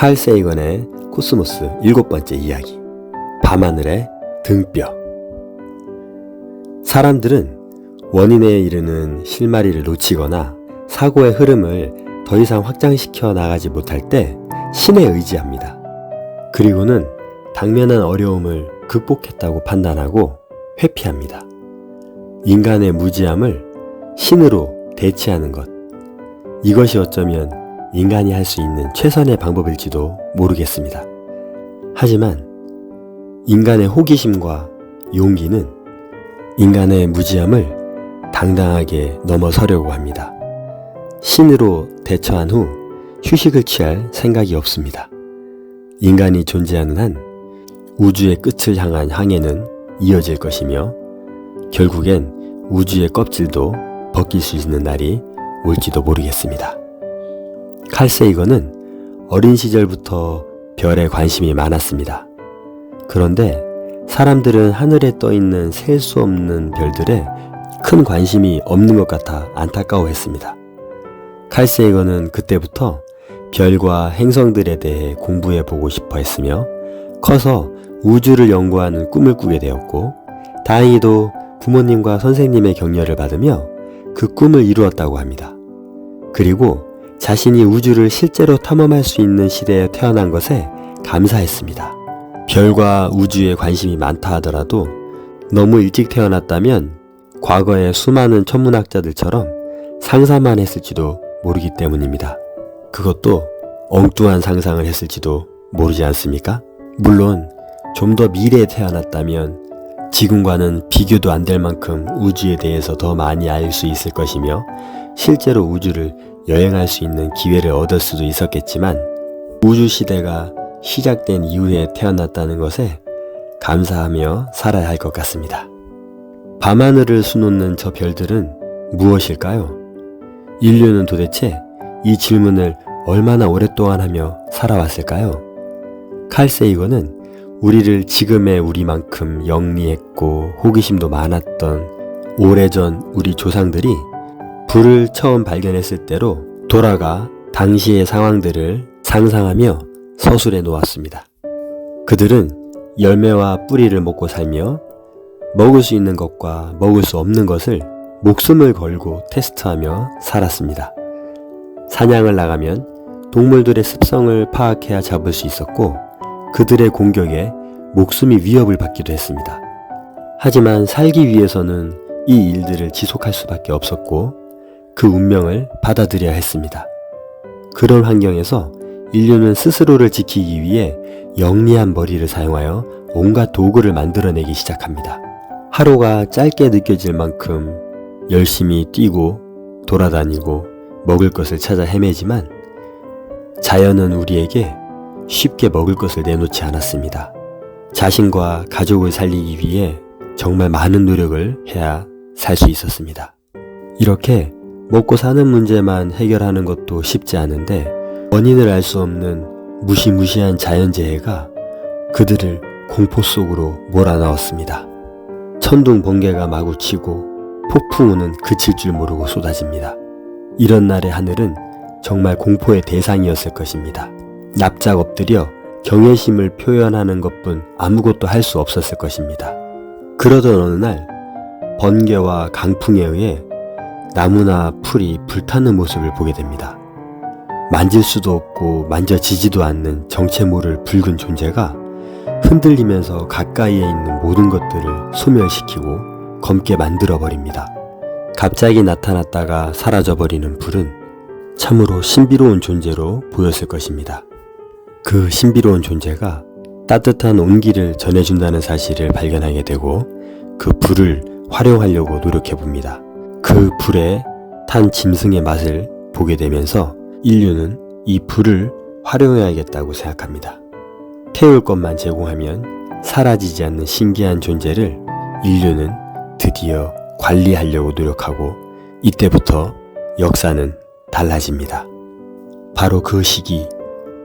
칼 세이건의 코스모스 7번째 이야기. 밤하늘의 등뼈. 사람들은 원인에 이르는 실마리를 놓치거나 사고의 흐름을 더 이상 확장시켜 나가지 못할 때 신에 의지합니다. 그리고는 당면한 어려움을 극복했다고 판단하고 회피합니다. 인간의 무지함을 신으로 대체하는 것. 이것이 어쩌면 인간이 할 수 있는 최선의 방법일지도 모르겠습니다. 하지만 인간의 호기심과 용기는 인간의 무지함을 당당하게 넘어서려고 합니다. 신으로 대처한 후 휴식을 취할 생각이 없습니다. 인간이 존재하는 한 우주의 끝을 향한 항해는 이어질 것이며 결국엔 우주의 껍질도 벗길 수 있는 날이 올지도 모르겠습니다. 칼 세이건은 어린 시절부터 별에 관심이 많았습니다. 그런데 사람들은 하늘에 떠있는 셀 수 없는 별들에 큰 관심이 없는 것 같아 안타까워했습니다. 칼 세이건은 그때부터 별과 행성들에 대해 공부해보고 싶어 했으며 커서 우주를 연구하는 꿈을 꾸게 되었고 다행히도 부모님과 선생님의 격려를 받으며 그 꿈을 이루었다고 합니다. 그리고 자신이 우주를 실제로 탐험할 수 있는 시대에 태어난 것에 감사했습니다. 별과 우주에 관심이 많다 하더라도 너무 일찍 태어났다면 과거의 수많은 천문학자들처럼 상상만 했을지도 모르기 때문입니다. 그것도 엉뚱한 상상을 했을지도 모르지 않습니까? 물론 좀 더 미래에 태어났다면 지금과는 비교도 안 될 만큼 우주에 대해서 더 많이 알 수 있을 것이며 실제로 우주를 여행할 수 있는 기회를 얻을 수도 있었겠지만 우주 시대가 시작된 이후에 태어났다는 것에 감사하며 살아야 할 것 같습니다. 밤하늘을 수놓는 저 별들은 무엇일까요? 인류는 도대체 이 질문을 얼마나 오랫동안 하며 살아왔을까요? 칼 세이건은 우리를 지금의 우리만큼 영리했고 호기심도 많았던 오래전 우리 조상들이 불을 처음 발견했을 때로 돌아가 당시의 상황들을 상상하며 서술해 놓았습니다. 그들은 열매와 뿌리를 먹고 살며 먹을 수 있는 것과 먹을 수 없는 것을 목숨을 걸고 테스트하며 살았습니다. 사냥을 나가면 동물들의 습성을 파악해야 잡을 수 있었고 그들의 공격에 목숨이 위협을 받기도 했습니다. 하지만 살기 위해서는 이 일들을 지속할 수밖에 없었고 그 운명을 받아들여야 했습니다. 그런 환경에서 인류는 스스로를 지키기 위해 영리한 머리를 사용하여 온갖 도구를 만들어내기 시작합니다. 하루가 짧게 느껴질 만큼 열심히 뛰고 돌아다니고 먹을 것을 찾아 헤매지만 자연은 우리에게 쉽게 먹을 것을 내놓지 않았습니다. 자신과 가족을 살리기 위해 정말 많은 노력을 해야 살 수 있었습니다. 이렇게 먹고 사는 문제만 해결하는 것도 쉽지 않은데 원인을 알 수 없는 무시무시한 자연재해가 그들을 공포 속으로 몰아넣었습니다. 천둥 번개가 마구 치고 폭풍우는 그칠 줄 모르고 쏟아집니다. 이런 날의 하늘은 정말 공포의 대상이었을 것입니다. 납작 엎드려 경외심을 표현하는 것뿐 아무것도 할 수 없었을 것입니다. 그러던 어느 날 번개와 강풍에 의해 나무나 풀이 불타는 모습을 보게 됩니다. 만질 수도 없고 만져지지도 않는 정체 모를 붉은 존재가 흔들리면서 가까이에 있는 모든 것들을 소멸시키고 검게 만들어버립니다. 갑자기 나타났다가 사라져버리는 불은 참으로 신비로운 존재로 보였을 것입니다. 그 신비로운 존재가 따뜻한 온기를 전해준다는 사실을 발견하게 되고 그 불을 활용하려고 노력해봅니다. 그 불에 탄 짐승의 맛을 보게 되면서 인류는 이 불을 활용해야겠다고 생각합니다. 태울 것만 제공하면 사라지지 않는 신기한 존재를 인류는 드디어 관리하려고 노력하고 이때부터 역사는 달라집니다. 바로 그 시기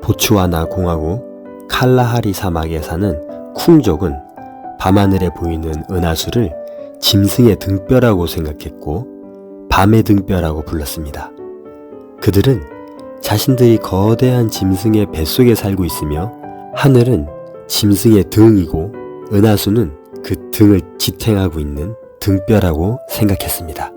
보츠와나 공화국 칼라하리 사막에 사는 쿵족은 밤하늘에 보이는 은하수를 짐승의 등뼈라고 생각했고 밤의 등뼈라고 불렀습니다. 그들은 자신들이 거대한 짐승의 뱃속에 살고 있으며 하늘은 짐승의 등이고 은하수는 그 등을 지탱하고 있는 등뼈라고 생각했습니다.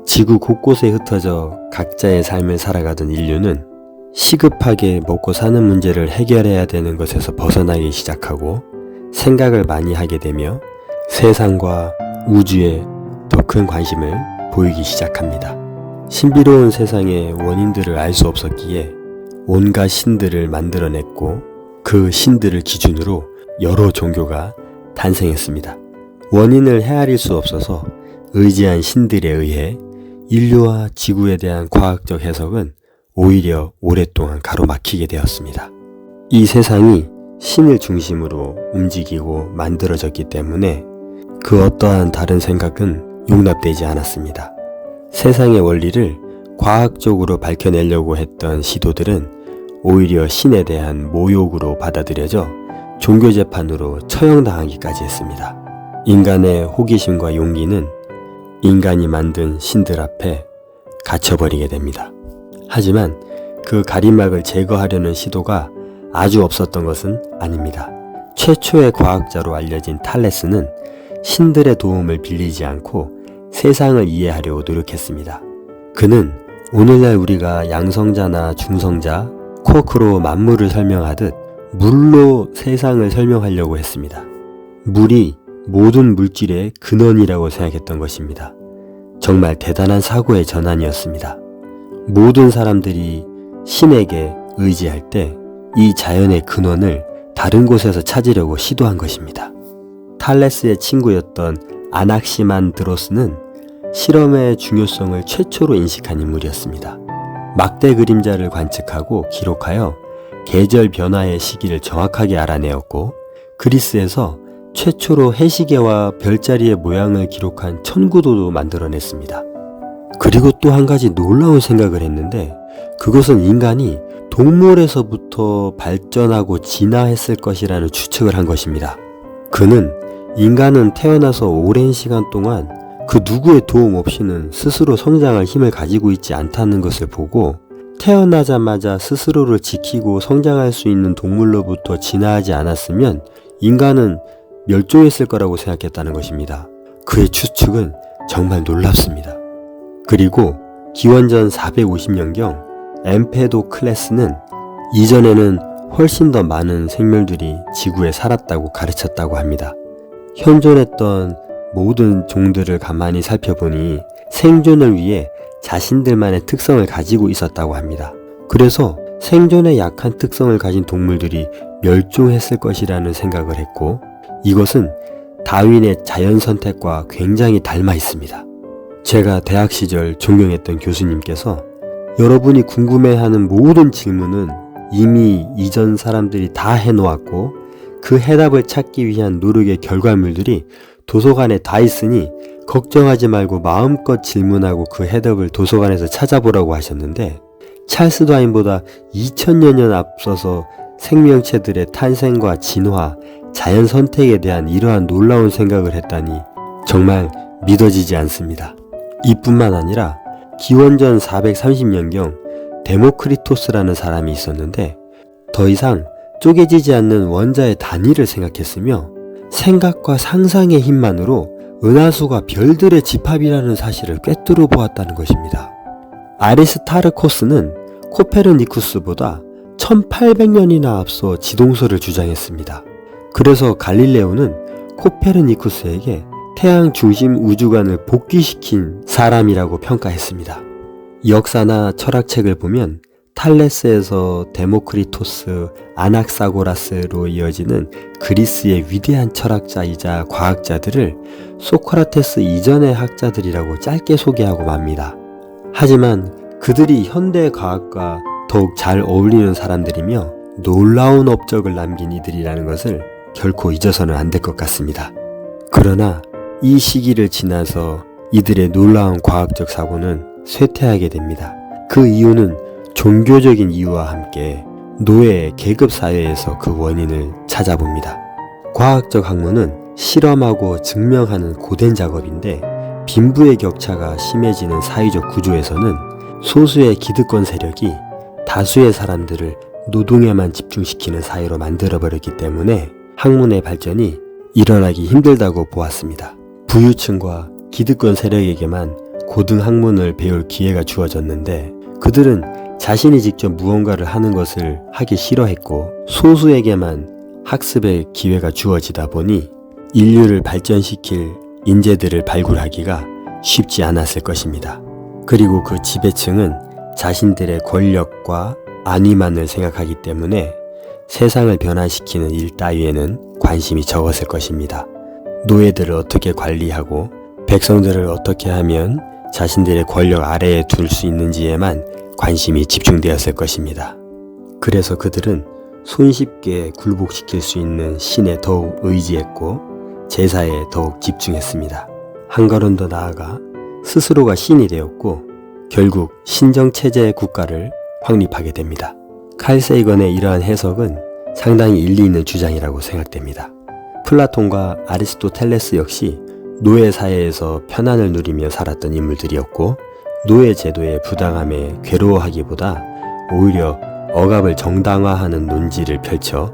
지구 곳곳에 흩어져 각자의 삶을 살아가던 인류는 시급하게 먹고 사는 문제를 해결해야 되는 것에서 벗어나기 시작하고 생각을 많이 하게 되며 세상과 우주에 더 큰 관심을 보이기 시작합니다. 신비로운 세상의 원인들을 알 수 없었기에 온갖 신들을 만들어냈고 그 신들을 기준으로 여러 종교가 탄생했습니다. 원인을 헤아릴 수 없어서 의지한 신들에 의해 인류와 지구에 대한 과학적 해석은 오히려 오랫동안 가로막히게 되었습니다. 이 세상이 신을 중심으로 움직이고 만들어졌기 때문에 그 어떠한 다른 생각은 용납되지 않았습니다. 세상의 원리를 과학적으로 밝혀내려고 했던 시도들은 오히려 신에 대한 모욕으로 받아들여져 종교재판으로 처형당하기까지 했습니다. 인간의 호기심과 용기는 인간이 만든 신들 앞에 갇혀버리게 됩니다. 하지만 그 가림막을 제거하려는 시도가 아주 없었던 것은 아닙니다. 최초의 과학자로 알려진 탈레스는 신들의 도움을 빌리지 않고 세상을 이해하려고 노력했습니다. 그는 오늘날 우리가 양성자나 중성자, 쿼크로 만물을 설명하듯 물로 세상을 설명하려고 했습니다. 물이 모든 물질의 근원이라고 생각했던 것입니다. 정말 대단한 사고의 전환이었습니다. 모든 사람들이 신에게 의지할 때 이 자연의 근원을 다른 곳에서 찾으려고 시도한 것입니다. 탈레스의 친구였던 아낙시만드로스는 실험의 중요성을 최초로 인식한 인물이었습니다. 막대 그림자를 관측하고 기록하여 계절 변화의 시기를 정확하게 알아내었고 그리스에서 최초로 해시계와 별자리의 모양을 기록한 천구도도 만들어냈습니다. 그리고 또 한 가지 놀라운 생각을 했는데 그것은 인간이 동물에서부터 발전하고 진화했을 것이라는 추측을 한 것입니다. 그는 인간은 태어나서 오랜 시간 동안 그 누구의 도움 없이는 스스로 성장할 힘을 가지고 있지 않다는 것을 보고 태어나자마자 스스로를 지키고 성장할 수 있는 동물로부터 진화하지 않았으면 인간은 멸종했을 거라고 생각했다는 것입니다. 그의 추측은 정말 놀랍습니다. 그리고 기원전 450년경 엠페도클레스는 이전에는 훨씬 더 많은 생물들이 지구에 살았다고 가르쳤다고 합니다. 현존했던 모든 종들을 가만히 살펴보니 생존을 위해 자신들만의 특성을 가지고 있었다고 합니다. 그래서 생존에 약한 특성을 가진 동물들이 멸종했을 것이라는 생각을 했고 이것은 다윈의 자연선택과 굉장히 닮아 있습니다. 제가 대학 시절 존경했던 교수님께서 여러분이 궁금해하는 모든 질문은 이미 이전 사람들이 다 해놓았고 그 해답을 찾기 위한 노력의 결과물들이 도서관에 다 있으니 걱정하지 말고 마음껏 질문하고 그 해답을 도서관에서 찾아보라고 하셨는데 찰스 다윈보다 2000여 년 앞서서 생명체들의 탄생과 진화, 자연 선택에 대한 이러한 놀라운 생각을 했다니 정말 믿어지지 않습니다. 이뿐만 아니라 기원전 430년경 데모크리토스라는 사람이 있었는데 더 이상 쪼개지지 않는 원자의 단위를 생각했으며 생각과 상상의 힘만으로 은하수가 별들의 집합이라는 사실을 꿰뚫어 보았다는 것입니다. 아리스타르코스는 코페르니쿠스보다 1800년이나 앞서 지동설을 주장했습니다. 그래서 갈릴레오는 코페르니쿠스에게 태양 중심 우주관을 복귀시킨 사람이라고 평가했습니다. 역사나 철학책을 보면 탈레스에서 데모크리토스, 아낙사고라스로 이어지는 그리스의 위대한 철학자이자 과학자들을 소크라테스 이전의 학자들이라고 짧게 소개하고 맙니다. 하지만 그들이 현대 과학과 더욱 잘 어울리는 사람들이며 놀라운 업적을 남긴 이들이라는 것을 결코 잊어서는 안 될 것 같습니다. 그러나 이 시기를 지나서 이들의 놀라운 과학적 사고는 쇠퇴하게 됩니다. 그 이유는 종교적인 이유와 함께 노예, 계급 사회에서 그 원인을 찾아봅니다. 과학적 학문은 실험하고 증명하는 고된 작업인데 빈부의 격차가 심해지는 사회적 구조에서는 소수의 기득권 세력이 다수의 사람들을 노동에만 집중시키는 사회로 만들어버렸기 때문에 학문의 발전이 일어나기 힘들다고 보았습니다. 부유층과 기득권 세력에게만 고등학문을 배울 기회가 주어졌는데 그들은 자신이 직접 무언가를 하는 것을 하기 싫어했고 소수에게만 학습의 기회가 주어지다 보니 인류를 발전시킬 인재들을 발굴하기가 쉽지 않았을 것입니다. 그리고 그 지배층은 자신들의 권력과 안위만을 생각하기 때문에 세상을 변화시키는 일 따위에는 관심이 적었을 것입니다. 노예들을 어떻게 관리하고 백성들을 어떻게 하면 자신들의 권력 아래에 둘 수 있는지에만 관심이 집중되었을 것입니다. 그래서 그들은 손쉽게 굴복시킬 수 있는 신에 더욱 의지했고 제사에 더욱 집중했습니다. 한 걸음 더 나아가 스스로가 신이 되었고 결국 신정체제의 국가를 확립하게 됩니다. 칼 세이건의 이러한 해석은 상당히 일리 있는 주장이라고 생각됩니다. 플라톤과 아리스토텔레스 역시 노예 사회에서 편안을 누리며 살았던 인물들이었고 노예 제도의 부당함에 괴로워하기보다 오히려 억압을 정당화하는 논지를 펼쳐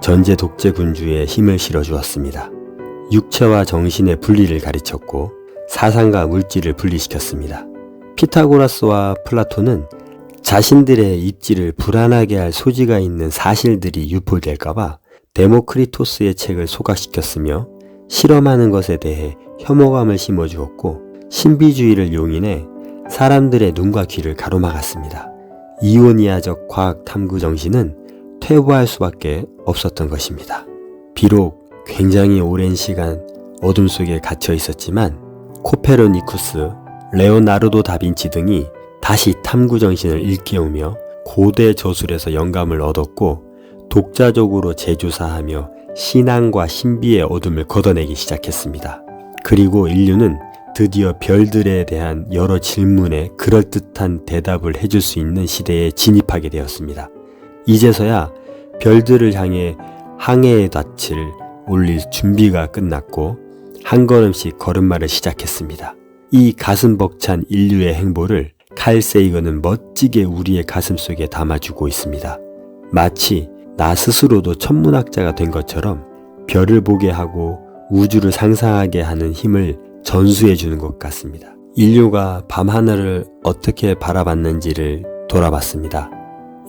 전제 독재 군주에 힘을 실어주었습니다. 육체와 정신의 분리를 가르쳤고 사상과 물질을 분리시켰습니다. 피타고라스와 플라톤은 자신들의 입지를 불안하게 할 소지가 있는 사실들이 유포될까봐 데모크리토스의 책을 소각시켰으며 실험하는 것에 대해 혐오감을 심어주었고 신비주의를 용인해 사람들의 눈과 귀를 가로막았습니다. 이오니아적 과학 탐구 정신은 퇴보할 수밖에 없었던 것입니다. 비록 굉장히 오랜 시간 어둠 속에 갇혀 있었지만 코페르니쿠스, 레오나르도 다빈치 등이 다시 탐구 정신을 일깨우며 고대 저술에서 영감을 얻었고 독자적으로 재조사하며 신앙과 신비의 어둠을 걷어내기 시작했습니다. 그리고 인류는 드디어 별들에 대한 여러 질문에 그럴듯한 대답을 해줄 수 있는 시대에 진입하게 되었습니다. 이제서야 별들을 향해 항해의 닻을 올릴 준비가 끝났고 한 걸음씩 걸음마를 시작했습니다. 이 가슴 벅찬 인류의 행보를 칼 세이건은 멋지게 우리의 가슴 속에 담아주고 있습니다. 마치 나 스스로도 천문학자가 된 것처럼 별을 보게 하고 우주를 상상하게 하는 힘을 전수해 주는 것 같습니다. 인류가 밤하늘을 어떻게 바라봤는지를 돌아봤습니다.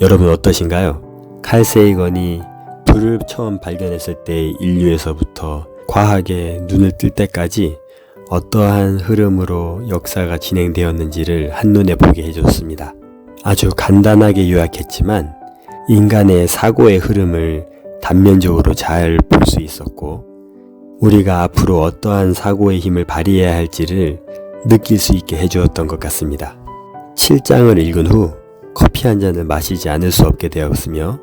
여러분 어떠신가요? 칼 세이건이 불을 처음 발견했을 때의 인류에서부터 과학에 눈을 뜰 때까지 어떠한 흐름으로 역사가 진행되었는지를 한눈에 보게 해줬습니다. 아주 간단하게 요약했지만 인간의 사고의 흐름을 단면적으로 잘 볼 수 있었고 우리가 앞으로 어떠한 사고의 힘을 발휘해야 할지를 느낄 수 있게 해주었던 것 같습니다. 7장을 읽은 후 커피 한 잔을 마시지 않을 수 없게 되었으며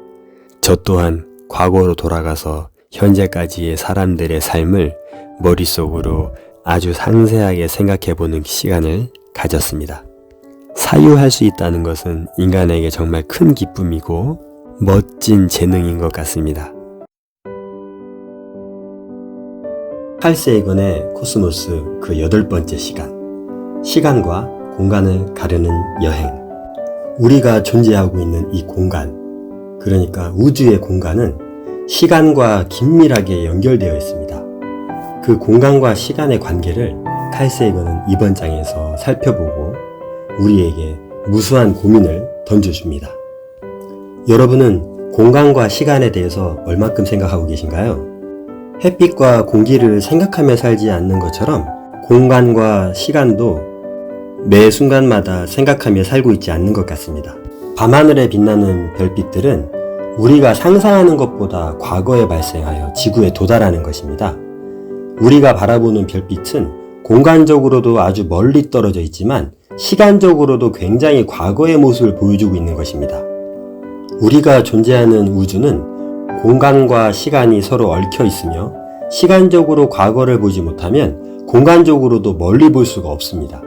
저 또한 과거로 돌아가서 현재까지의 사람들의 삶을 머릿속으로 아주 상세하게 생각해보는 시간을 가졌습니다. 사유할 수 있다는 것은 인간에게 정말 큰 기쁨이고 멋진 재능인 것 같습니다. 칼 세이건의 코스모스 그 8번째 시간, 시간과 공간을 가르는 여행. 우리가 존재하고 있는 이 공간, 그러니까 우주의 공간은 시간과 긴밀하게 연결되어 있습니다. 그 공간과 시간의 관계를 칼 세이건은 이번 장에서 살펴보고 우리에게 무수한 고민을 던져줍니다. 여러분은 공간과 시간에 대해서 얼마큼 생각하고 계신가요? 햇빛과 공기를 생각하며 살지 않는 것처럼 공간과 시간도 매 순간마다 생각하며 살고 있지 않는 것 같습니다. 밤하늘에 빛나는 별빛들은 우리가 상상하는 것보다 과거에 발생하여 지구에 도달하는 것입니다. 우리가 바라보는 별빛은 공간적으로도 아주 멀리 떨어져 있지만 시간적으로도 굉장히 과거의 모습을 보여주고 있는 것입니다. 우리가 존재하는 우주는 공간과 시간이 서로 얽혀 있으며 시간적으로 과거를 보지 못하면 공간적으로도 멀리 볼 수가 없습니다.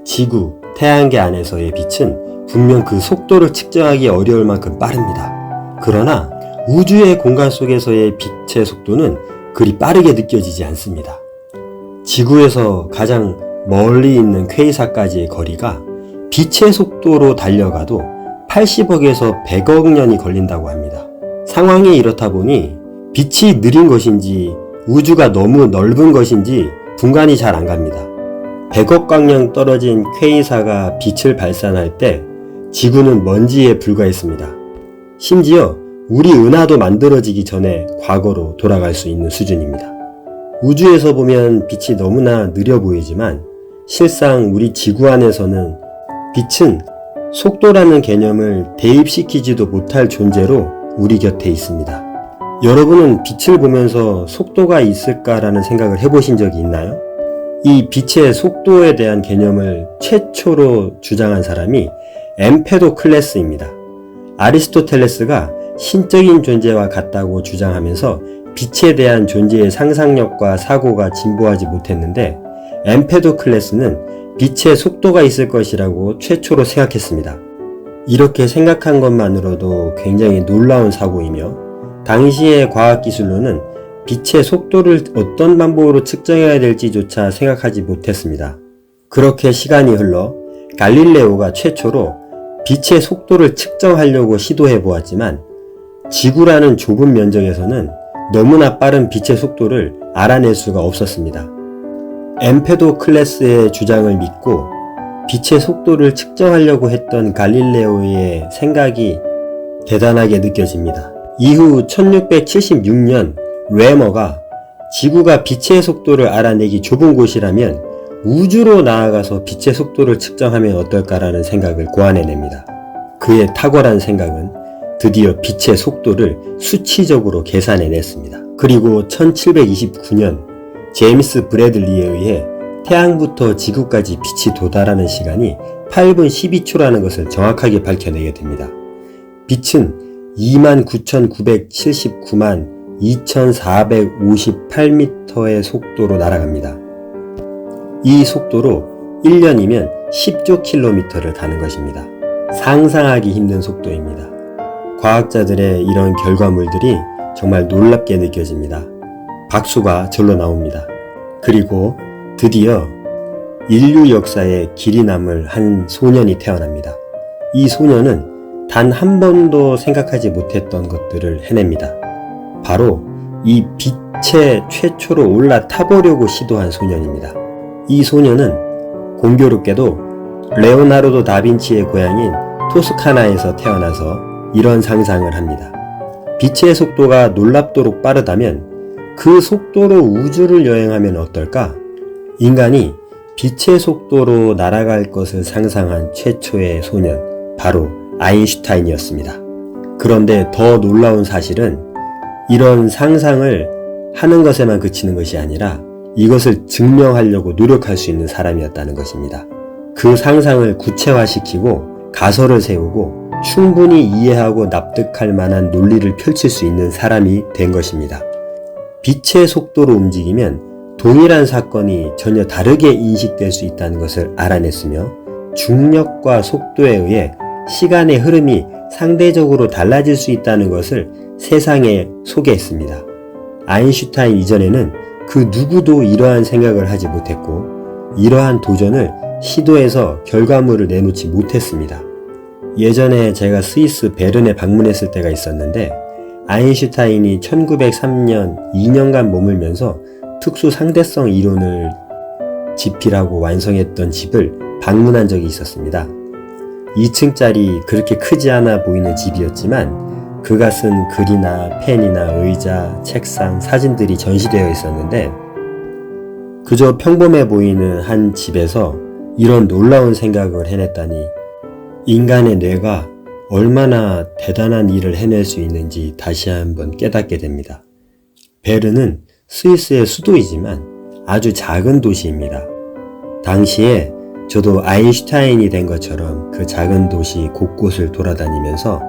지구, 태양계 안에서의 빛은 분명 그 속도를 측정하기 어려울 만큼 빠릅니다. 그러나 우주의 공간 속에서의 빛의 속도는 그리 빠르게 느껴지지 않습니다. 지구에서 가장 멀리 있는 퀘이사까지의 거리가 빛의 속도로 달려가도 80억에서 100억 년이 걸린다고 합니다. 상황이 이렇다 보니 빛이 느린 것인지 우주가 너무 넓은 것인지 분간이 잘 안 갑니다. 100억 광년 떨어진 퀘이사가 빛을 발산할 때 지구는 먼지에 불과했습니다. 심지어 우리 은하도 만들어지기 전에 과거로 돌아갈 수 있는 수준입니다. 우주에서 보면 빛이 너무나 느려 보이지만 실상 우리 지구 안에서는 빛은 속도라는 개념을 대입시키지도 못할 존재로 우리 곁에 있습니다. 여러분은 빛을 보면서 속도가 있을까라는 생각을 해보신 적이 있나요? 이 빛의 속도에 대한 개념을 최초로 주장한 사람이 엠페도클레스입니다. 아리스토텔레스가 신적인 존재와 같다고 주장하면서 빛에 대한 존재의 상상력과 사고가 진보하지 못했는데 엠페도클레스는 빛의 속도가 있을 것이라고 최초로 생각했습니다. 이렇게 생각한 것만으로도 굉장히 놀라운 사고이며 당시의 과학기술로는 빛의 속도를 어떤 방법으로 측정해야 될지조차 생각하지 못했습니다. 그렇게 시간이 흘러 갈릴레오가 최초로 빛의 속도를 측정하려고 시도해 보았지만 지구라는 좁은 면적에서는 너무나 빠른 빛의 속도를 알아낼 수가 없었습니다. 엠페도클레스의 주장을 믿고 빛의 속도를 측정하려고 했던 갈릴레오의 생각이 대단하게 느껴집니다. 이후 1676년 레머가 지구가 빛의 속도를 알아내기 좁은 곳이라면 우주로 나아가서 빛의 속도를 측정하면 어떨까라는 생각을 고안해냅니다. 그의 탁월한 생각은 드디어 빛의 속도를 수치적으로 계산해냈습니다. 그리고 1729년 제임스 브래들리에 의해 태양부터 지구까지 빛이 도달하는 시간이 8분 12초라는 것을 정확하게 밝혀내게 됩니다. 빛은 29,979만 2,458m의 속도로 날아갑니다. 이 속도로 1년이면 10조 킬로미터를 가는 것입니다. 상상하기 힘든 속도입니다. 과학자들의 이런 결과물들이 정말 놀랍게 느껴집니다. 박수가 절로 나옵니다. 그리고 드디어 인류 역사에 길이 남을 한 소년이 태어납니다. 이 소년은 단 한 번도 생각하지 못했던 것들을 해냅니다. 바로 이 빛에 최초로 올라타보려고 시도한 소년입니다. 이 소년은 공교롭게도 레오나르도 다빈치의 고향인 토스카나에서 태어나서 이런 상상을 합니다. 빛의 속도가 놀랍도록 빠르다면 그 속도로 우주를 여행하면 어떨까? 인간이 빛의 속도로 날아갈 것을 상상한 최초의 소년, 바로 아인슈타인이었습니다. 그런데 더 놀라운 사실은 이런 상상을 하는 것에만 그치는 것이 아니라 이것을 증명하려고 노력할 수 있는 사람이었다는 것입니다. 그 상상을 구체화시키고 가설을 세우고 충분히 이해하고 납득할 만한 논리를 펼칠 수 있는 사람이 된 것입니다. 빛의 속도로 움직이면 동일한 사건이 전혀 다르게 인식될 수 있다는 것을 알아냈으며 중력과 속도에 의해 시간의 흐름이 상대적으로 달라질 수 있다는 것을 세상에 소개했습니다. 아인슈타인 이전에는 그 누구도 이러한 생각을 하지 못했고 이러한 도전을 시도해서 결과물을 내놓지 못했습니다. 예전에 제가 스위스 베른에 방문했을 때가 있었는데 아인슈타인이 1903년 2년간 머물면서 특수 상대성 이론을 집필하고 완성했던 집을 방문한 적이 있었습니다. 2층짜리 그렇게 크지 않아 보이는 집이었지만 그가 쓴 글이나 펜이나 의자, 책상, 사진들이 전시되어 있었는데 그저 평범해 보이는 한 집에서 이런 놀라운 생각을 해냈다니 인간의 뇌가 얼마나 대단한 일을 해낼 수 있는지 다시 한번 깨닫게 됩니다. 베른은 스위스의 수도이지만 아주 작은 도시입니다. 당시에 저도 아인슈타인이 된 것처럼 그 작은 도시 곳곳을 돌아다니면서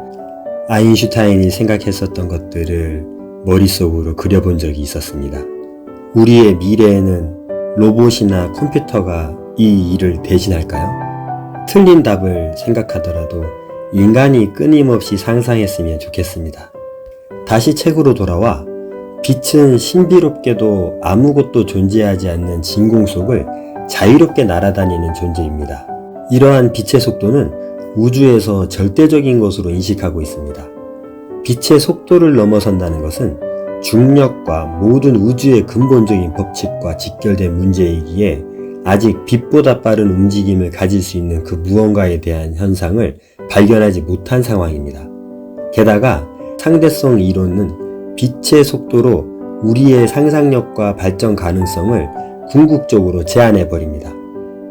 아인슈타인이 생각했었던 것들을 머릿속으로 그려본 적이 있었습니다. 우리의 미래에는 로봇이나 컴퓨터가 이 일을 대신할까요? 틀린 답을 생각하더라도 인간이 끊임없이 상상했으면 좋겠습니다. 다시 책으로 돌아와 빛은 신비롭게도 아무것도 존재하지 않는 진공 속을 자유롭게 날아다니는 존재입니다. 이러한 빛의 속도는 우주에서 절대적인 것으로 인식하고 있습니다. 빛의 속도를 넘어선다는 것은 중력과 모든 우주의 근본적인 법칙과 직결된 문제이기에 아직 빛보다 빠른 움직임을 가질 수 있는 그 무언가에 대한 현상을 발견하지 못한 상황입니다. 게다가 상대성 이론은 빛의 속도로 우리의 상상력과 발전 가능성을 궁극적으로 제한해버립니다.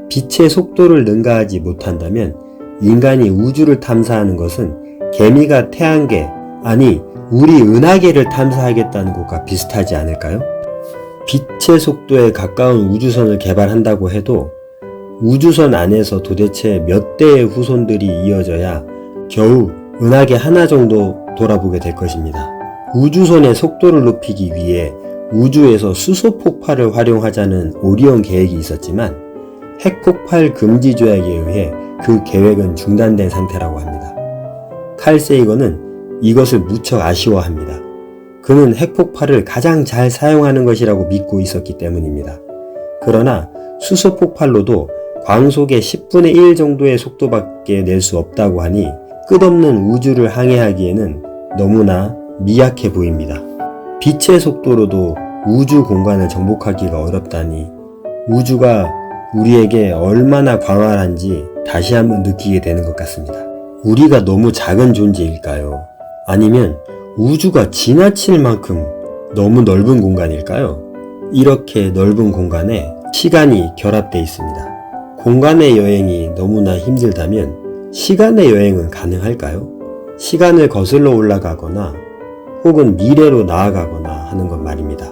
빛의 속도를 능가하지 못한다면 인간이 우주를 탐사하는 것은 개미가 태양계, 아니 우리 은하계를 탐사하겠다는 것과 비슷하지 않을까요? 빛의 속도에 가까운 우주선을 개발한다고 해도 우주선 안에서 도대체 몇 대의 후손들이 이어져야 겨우 은하계 하나 정도 돌아보게 될 것입니다. 우주선의 속도를 높이기 위해 우주에서 수소 폭발을 활용하자는 오리온 계획이 있었지만 핵폭발 금지 조약에 의해 그 계획은 중단된 상태라고 합니다. 칼 세이건은 이것을 무척 아쉬워합니다. 그는 핵폭발을 가장 잘 사용하는 것이라고 믿고 있었기 때문입니다. 그러나 수소 폭발로도 광속의 10분의 1 정도의 속도밖에 낼 수 없다고 하니 끝없는 우주를 항해하기에는 너무나 미약해 보입니다. 빛의 속도로도 우주 공간을 정복하기가 어렵다니 우주가 우리에게 얼마나 광활한지 다시 한번 느끼게 되는 것 같습니다. 우리가 너무 작은 존재일까요? 아니면 우주가 지나칠 만큼 너무 넓은 공간일까요? 이렇게 넓은 공간에 시간이 결합되어 있습니다. 공간의 여행이 너무나 힘들다면 시간의 여행은 가능할까요? 시간을 거슬러 올라가거나 혹은 미래로 나아가거나 하는 것 말입니다.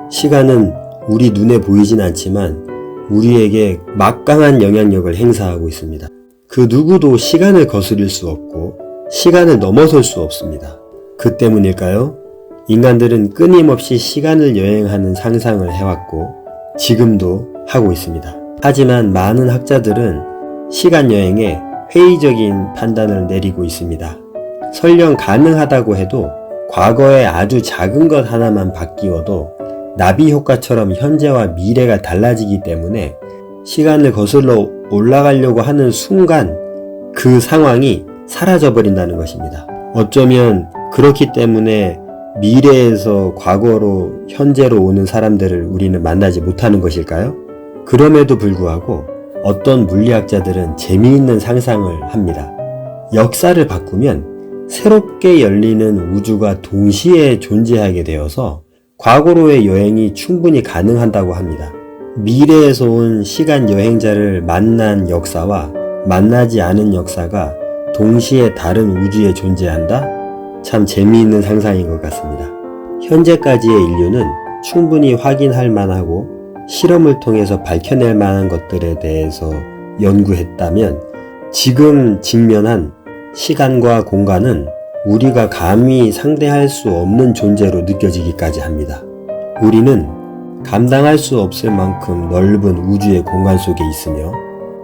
시간은 우리 눈에 보이진 않지만 우리에게 막강한 영향력을 행사하고 있습니다. 그 누구도 시간을 거스릴 수 없고 시간을 넘어설 수 없습니다. 그 때문일까요? 인간들은 끊임없이 시간을 여행하는 상상을 해왔고 지금도 하고 있습니다. 하지만 많은 학자들은 시간 여행에 회의적인 판단을 내리고 있습니다. 설령 가능하다고 해도 과거의 아주 작은 것 하나만 바뀌어도 나비 효과처럼 현재와 미래가 달라지기 때문에 시간을 거슬러 올라가려고 하는 순간 그 상황이 사라져버린다는 것입니다. 어쩌면 그렇기 때문에 미래에서 과거로 현재로 오는 사람들을 우리는 만나지 못하는 것일까요? 그럼에도 불구하고 어떤 물리학자들은 재미있는 상상을 합니다. 역사를 바꾸면 새롭게 열리는 우주가 동시에 존재하게 되어서 과거로의 여행이 충분히 가능하다고 합니다. 미래에서 온 시간 여행자를 만난 역사와 만나지 않은 역사가 동시에 다른 우주에 존재한다? 참 재미있는 상상인 것 같습니다. 현재까지의 인류는 충분히 확인할 만하고 실험을 통해서 밝혀낼 만한 것들에 대해서 연구했다면 지금 직면한 시간과 공간은 우리가 감히 상대할 수 없는 존재로 느껴지기까지 합니다. 우리는 감당할 수 없을 만큼 넓은 우주의 공간 속에 있으며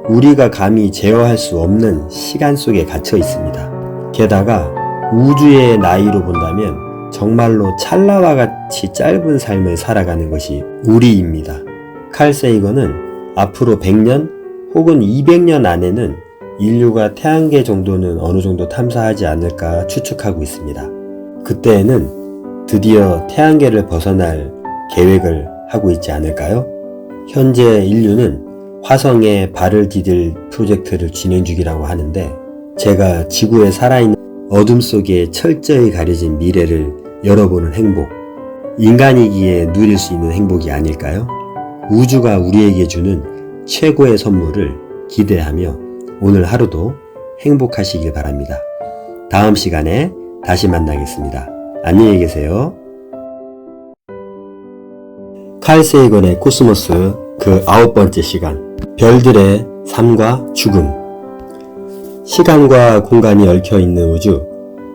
우리가 감히 제어할 수 없는 시간 속에 갇혀 있습니다. 게다가 우주의 나이로 본다면 정말로 찰나와 같이 짧은 삶을 살아가는 것이 우리입니다. 칼 세이건은 앞으로 100년 혹은 200년 안에는 인류가 태양계 정도는 어느 정도 탐사하지 않을까 추측하고 있습니다. 그때에는 드디어 태양계를 벗어날 계획을 하고 있지 않을까요? 현재 인류는 화성에 발을 디딜 프로젝트를 진행 중이라고 하는데 제가 지구에 살아있는 어둠 속에 철저히 가려진 미래를 열어보는 행복, 인간이기에 누릴 수 있는 행복이 아닐까요? 우주가 우리에게 주는 최고의 선물을 기대하며 오늘 하루도 행복하시길 바랍니다. 다음 시간에 다시 만나겠습니다. 안녕히 계세요. 칼 세이건의 코스모스 그 9번째 시간, 별들의 삶과 죽음. 시간과 공간이 얽혀있는 우주,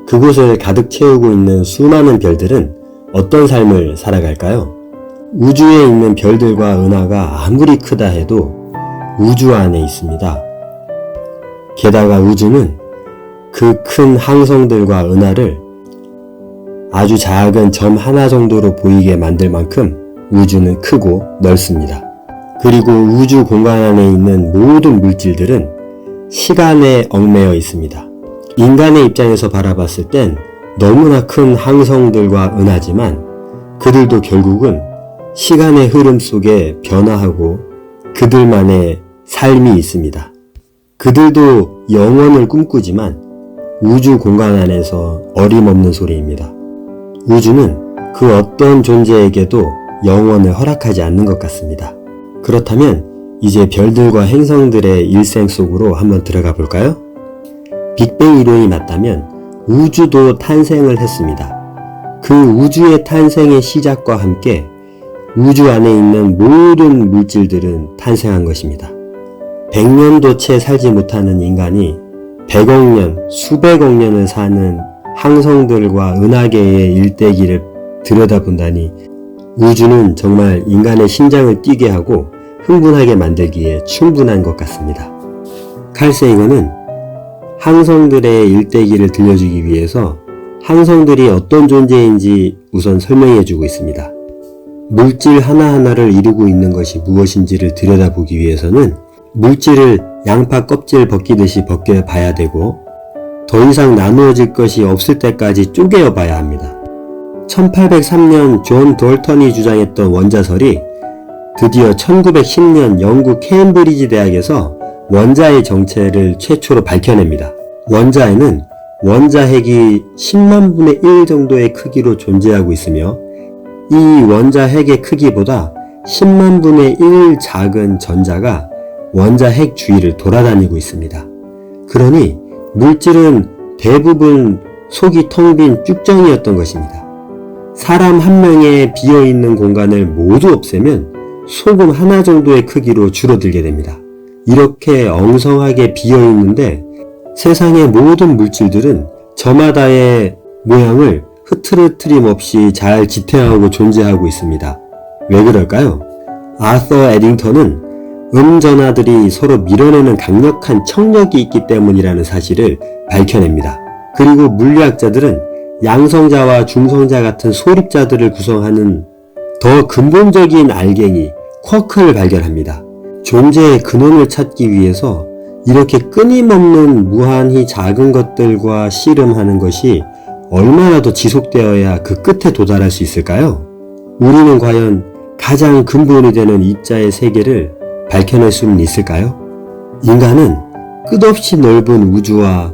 그곳을 가득 채우고 있는 수많은 별들은 어떤 삶을 살아갈까요? 우주에 있는 별들과 은하가 아무리 크다 해도 우주 안에 있습니다. 게다가 우주는 그 큰 항성들과 은하를 아주 작은 점 하나 정도로 보이게 만들 만큼 우주는 크고 넓습니다. 그리고 우주 공간 안에 있는 모든 물질들은 시간에 얽매여 있습니다. 인간의 입장에서 바라봤을 땐 너무나 큰 항성들과 은하지만 그들도 결국은 시간의 흐름 속에 변화하고 그들만의 삶이 있습니다. 그들도 영원을 꿈꾸지만 우주 공간 안에서 어림없는 소리입니다. 우주는 그 어떤 존재에게도 영원을 허락하지 않는 것 같습니다. 그렇다면 이제 별들과 행성들의 일생 속으로 한번 들어가 볼까요? 빅뱅 이론이 맞다면 우주도 탄생을 했습니다. 그 우주의 탄생의 시작과 함께 우주 안에 있는 모든 물질들은 탄생한 것입니다. 100년도 채 살지 못하는 인간이 100억 년, 수백억 년을 사는 항성들과 은하계의 일대기를 들여다본다니 우주는 정말 인간의 심장을 뛰게 하고 흥분하게 만들기에 충분한 것 같습니다. 칼 세이건은 항성들의 일대기를 들려주기 위해서 항성들이 어떤 존재인지 우선 설명해주고 있습니다. 물질 하나하나를 이루고 있는 것이 무엇인지를 들여다보기 위해서는 물질을 양파 껍질 벗기듯이 벗겨봐야 되고 더 이상 나누어질 것이 없을 때까지 쪼개어 봐야 합니다. 1803년 존 돌턴이 주장했던 원자설이 드디어 1910년 영국 케임브리지 대학에서 원자의 정체를 최초로 밝혀냅니다. 원자에는 원자핵이 10만 분의 1 정도의 크기로 존재하고 있으며 이 원자핵의 크기보다 10만 분의 1 작은 전자가 원자핵 주위를 돌아다니고 있습니다. 그러니 물질은 대부분 속이 텅 빈 쭉정이였던 것입니다. 사람 한 명의 비어있는 공간을 모두 없애면 소금 하나 정도의 크기로 줄어들게 됩니다. 이렇게 엉성하게 비어있는데 세상의 모든 물질들은 저마다의 모양을 흐트러트림 없이 잘 지탱하고 존재하고 있습니다. 왜 그럴까요? 아서 에딩턴은 음전하들이 서로 밀어내는 강력한 청력이 있기 때문이라는 사실을 밝혀냅니다. 그리고 물리학자들은 양성자와 중성자 같은 소립자들을 구성하는 더 근본적인 알갱이, 쿼크를 발견합니다. 존재의 근원을 찾기 위해서 이렇게 끊임없는 무한히 작은 것들과 씨름하는 것이 얼마나 더 지속되어야 그 끝에 도달할 수 있을까요? 우리는 과연 가장 근본이 되는 입자의 세계를 밝혀낼 수는 있을까요? 인간은 끝없이 넓은 우주와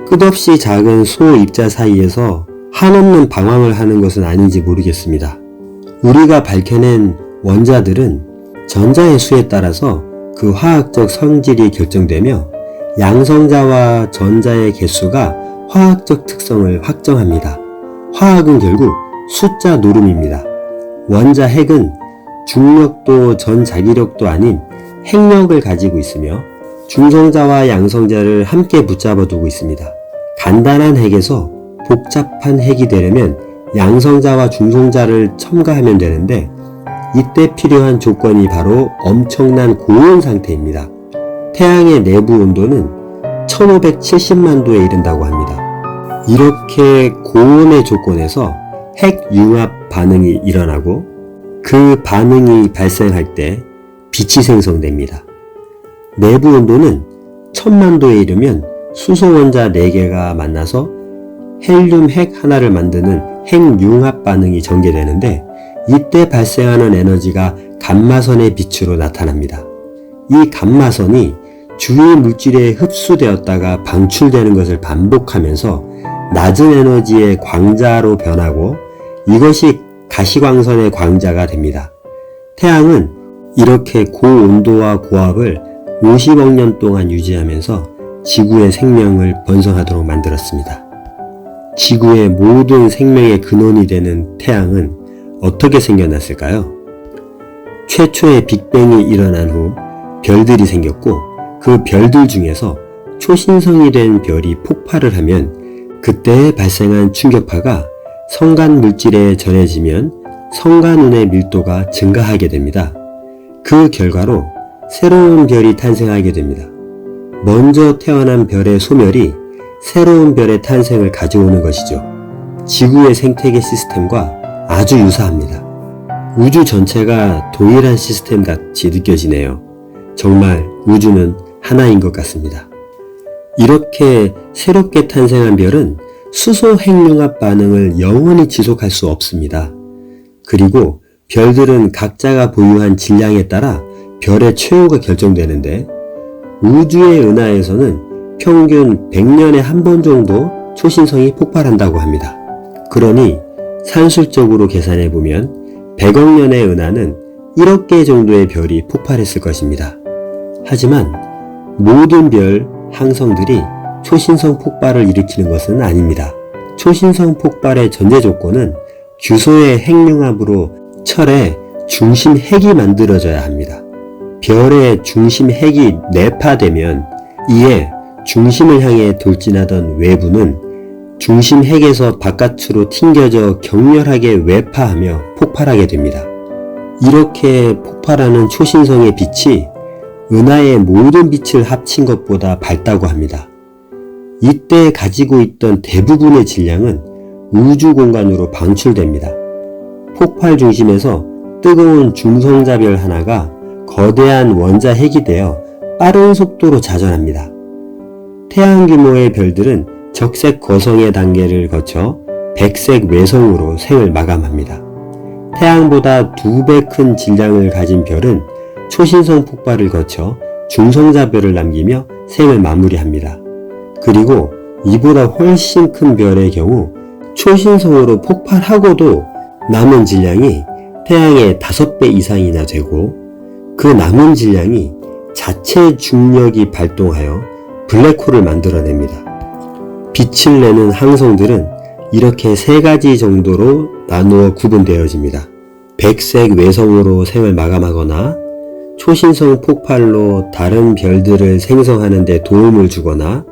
끝없이 작은 소입자 사이에서 한없는 방황을 하는 것은 아닌지 모르겠습니다. 우리가 밝혀낸 원자들은 전자의 수에 따라서 그 화학적 성질이 결정되며 양성자와 전자의 개수가 화학적 특성을 확정합니다. 화학은 결국 숫자 노름입니다. 원자 핵은 중력도 전자기력도 아닌 핵력을 가지고 있으며 중성자와 양성자를 함께 붙잡아 두고 있습니다. 간단한 핵에서 복잡한 핵이 되려면 양성자와 중성자를 첨가하면 되는데 이때 필요한 조건이 바로 엄청난 고온 상태입니다. 태양의 내부 온도는 1570만 도에 이른다고 합니다. 이렇게 고온의 조건에서 핵융합 반응이 일어나고 그 반응이 발생할 때 빛이 생성됩니다. 내부 온도는 1000만 도에 이르면 수소 원자 4개가 만나서 헬륨 핵 하나를 만드는 핵융합 반응이 전개되는데 이때 발생하는 에너지가 감마선의 빛으로 나타납니다. 이 감마선이 주위 물질에 흡수되었다가 방출되는 것을 반복하면서 낮은 에너지의 광자로 변하고 이것이 가시광선의 광자가 됩니다. 태양은 이렇게 고온도와 고압을 50억 년 동안 유지하면서 지구의 생명을 번성하도록 만들었습니다. 지구의 모든 생명의 근원이 되는 태양은 어떻게 생겨났을까요? 최초의 빅뱅이 일어난 후 별들이 생겼고 그 별들 중에서 초신성이 된 별이 폭발을 하면 그때 발생한 충격파가 성간 물질에 전해지면 성간운의 밀도가 증가하게 됩니다. 그 결과로 새로운 별이 탄생하게 됩니다. 먼저 태어난 별의 소멸이 새로운 별의 탄생을 가져오는 것이죠. 지구의 생태계 시스템과 아주 유사합니다. 우주 전체가 동일한 시스템 같이 느껴지네요. 정말 우주는 하나인 것 같습니다. 이렇게 새롭게 탄생한 별은 수소 핵융합 반응을 영원히 지속할 수 없습니다. 그리고 별들은 각자가 보유한 질량에 따라 별의 최후가 결정되는데 우주의 은하에서는 평균 100년에 한 번 정도 초신성이 폭발한다고 합니다. 그러니 산술적으로 계산해보면 100억 년의 은하는 1억 개 정도의 별이 폭발했을 것입니다. 하지만 모든 별, 항성들이 초신성 폭발을 일으키는 것은 아닙니다. 초신성 폭발의 전제 조건은 규소의 핵융합으로 철의 중심 핵이 만들어져야 합니다. 별의 중심 핵이 내파되면 이에 중심을 향해 돌진하던 외부는 중심 핵에서 바깥으로 튕겨져 격렬하게 외파하며 폭발하게 됩니다. 이렇게 폭발하는 초신성의 빛이 은하의 모든 빛을 합친 것보다 밝다고 합니다. 이때 가지고 있던 대부분의 질량은 우주 공간으로 방출됩니다. 폭발 중심에서 뜨거운 중성자별 하나가 거대한 원자 핵이 되어 빠른 속도로 자전합니다. 태양 규모의 별들은 적색 거성의 단계를 거쳐 백색 외성으로 생을 마감합니다. 태양보다 2배 큰 질량을 가진 별은 초신성 폭발을 거쳐 중성자별을 남기며 생을 마무리합니다. 그리고 이보다 훨씬 큰 별의 경우 초신성으로 폭발하고도 남은 질량이 태양의 5배 이상이나 되고 그 남은 질량이 자체 중력이 발동하여 블랙홀을 만들어냅니다. 빛을 내는 항성들은 이렇게 3가지 정도로 나누어 구분되어집니다. 백색 외성으로 생을 마감하거나 초신성 폭발로 다른 별들을 생성하는 데 도움을 주거나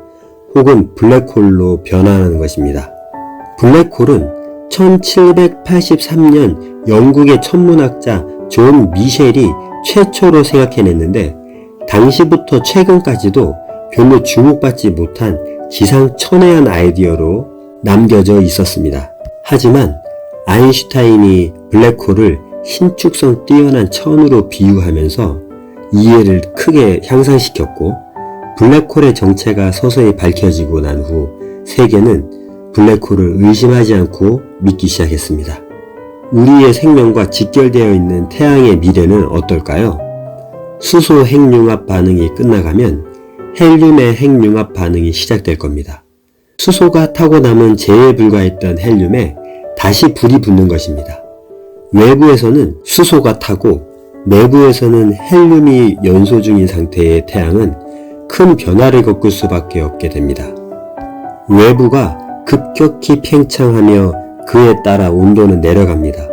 혹은 블랙홀로 변화하는 것입니다. 블랙홀은 1783년 영국의 천문학자 존 미셸이 최초로 생각해냈는데 당시부터 최근까지도 별로 주목받지 못한 기상천외한 아이디어로 남겨져 있었습니다. 하지만 아인슈타인이 블랙홀을 신축성 뛰어난 천으로 비유하면서 이해를 크게 향상시켰고 블랙홀의 정체가 서서히 밝혀지고 난 후 세계는 블랙홀을 의심하지 않고 믿기 시작했습니다. 우리의 생명과 직결되어 있는 태양의 미래는 어떨까요? 수소 핵융합 반응이 끝나가면 헬륨의 핵융합 반응이 시작될 겁니다. 수소가 타고 남은 재에 불과했던 헬륨에 다시 불이 붙는 것입니다. 외부에서는 수소가 타고 내부에서는 헬륨이 연소 중인 상태의 태양은 큰 변화를 겪을 수밖에 없게 됩니다. 외부가 급격히 팽창하며 그에 따라 온도는 내려갑니다.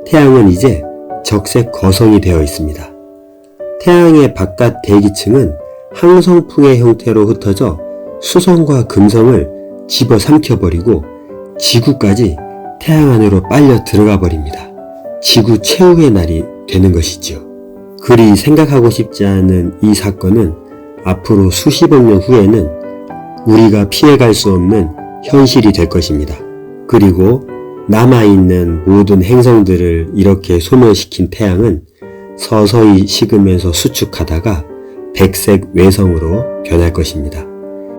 태양은 이제 적색 거성이 되어 있습니다. 태양의 바깥 대기층은 항성풍의 형태로 흩어져 수성과 금성을 집어삼켜버리고 지구까지 태양 안으로 빨려 들어가 버립니다. 지구 최후의 날이 되는 것이지요. 그리 생각하고 싶지 않은 이 사건은 앞으로 수십억 년 후에는 우리가 피해갈 수 없는 현실이 될 것입니다. 그리고 남아있는 모든 행성들을 이렇게 소멸시킨 태양은 서서히 식으면서 수축하다가 백색 외성으로 변할 것입니다.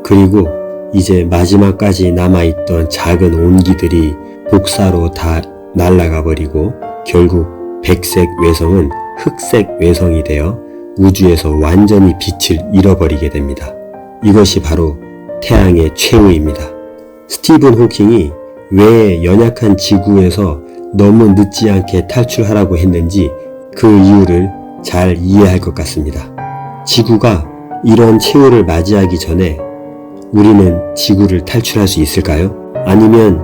그리고 이제 마지막까지 남아있던 작은 온기들이 복사로 다 날아가 버리고 결국 백색 외성은 흑색 외성이 되어 우주에서 완전히 빛을 잃어버리게 됩니다. 이것이 바로 태양의 최후입니다. 스티븐 호킹이 왜 연약한 지구에서 너무 늦지 않게 탈출하라고 했는지 그 이유를 잘 이해할 것 같습니다. 지구가 이런 최후를 맞이하기 전에 우리는 지구를 탈출할 수 있을까요? 아니면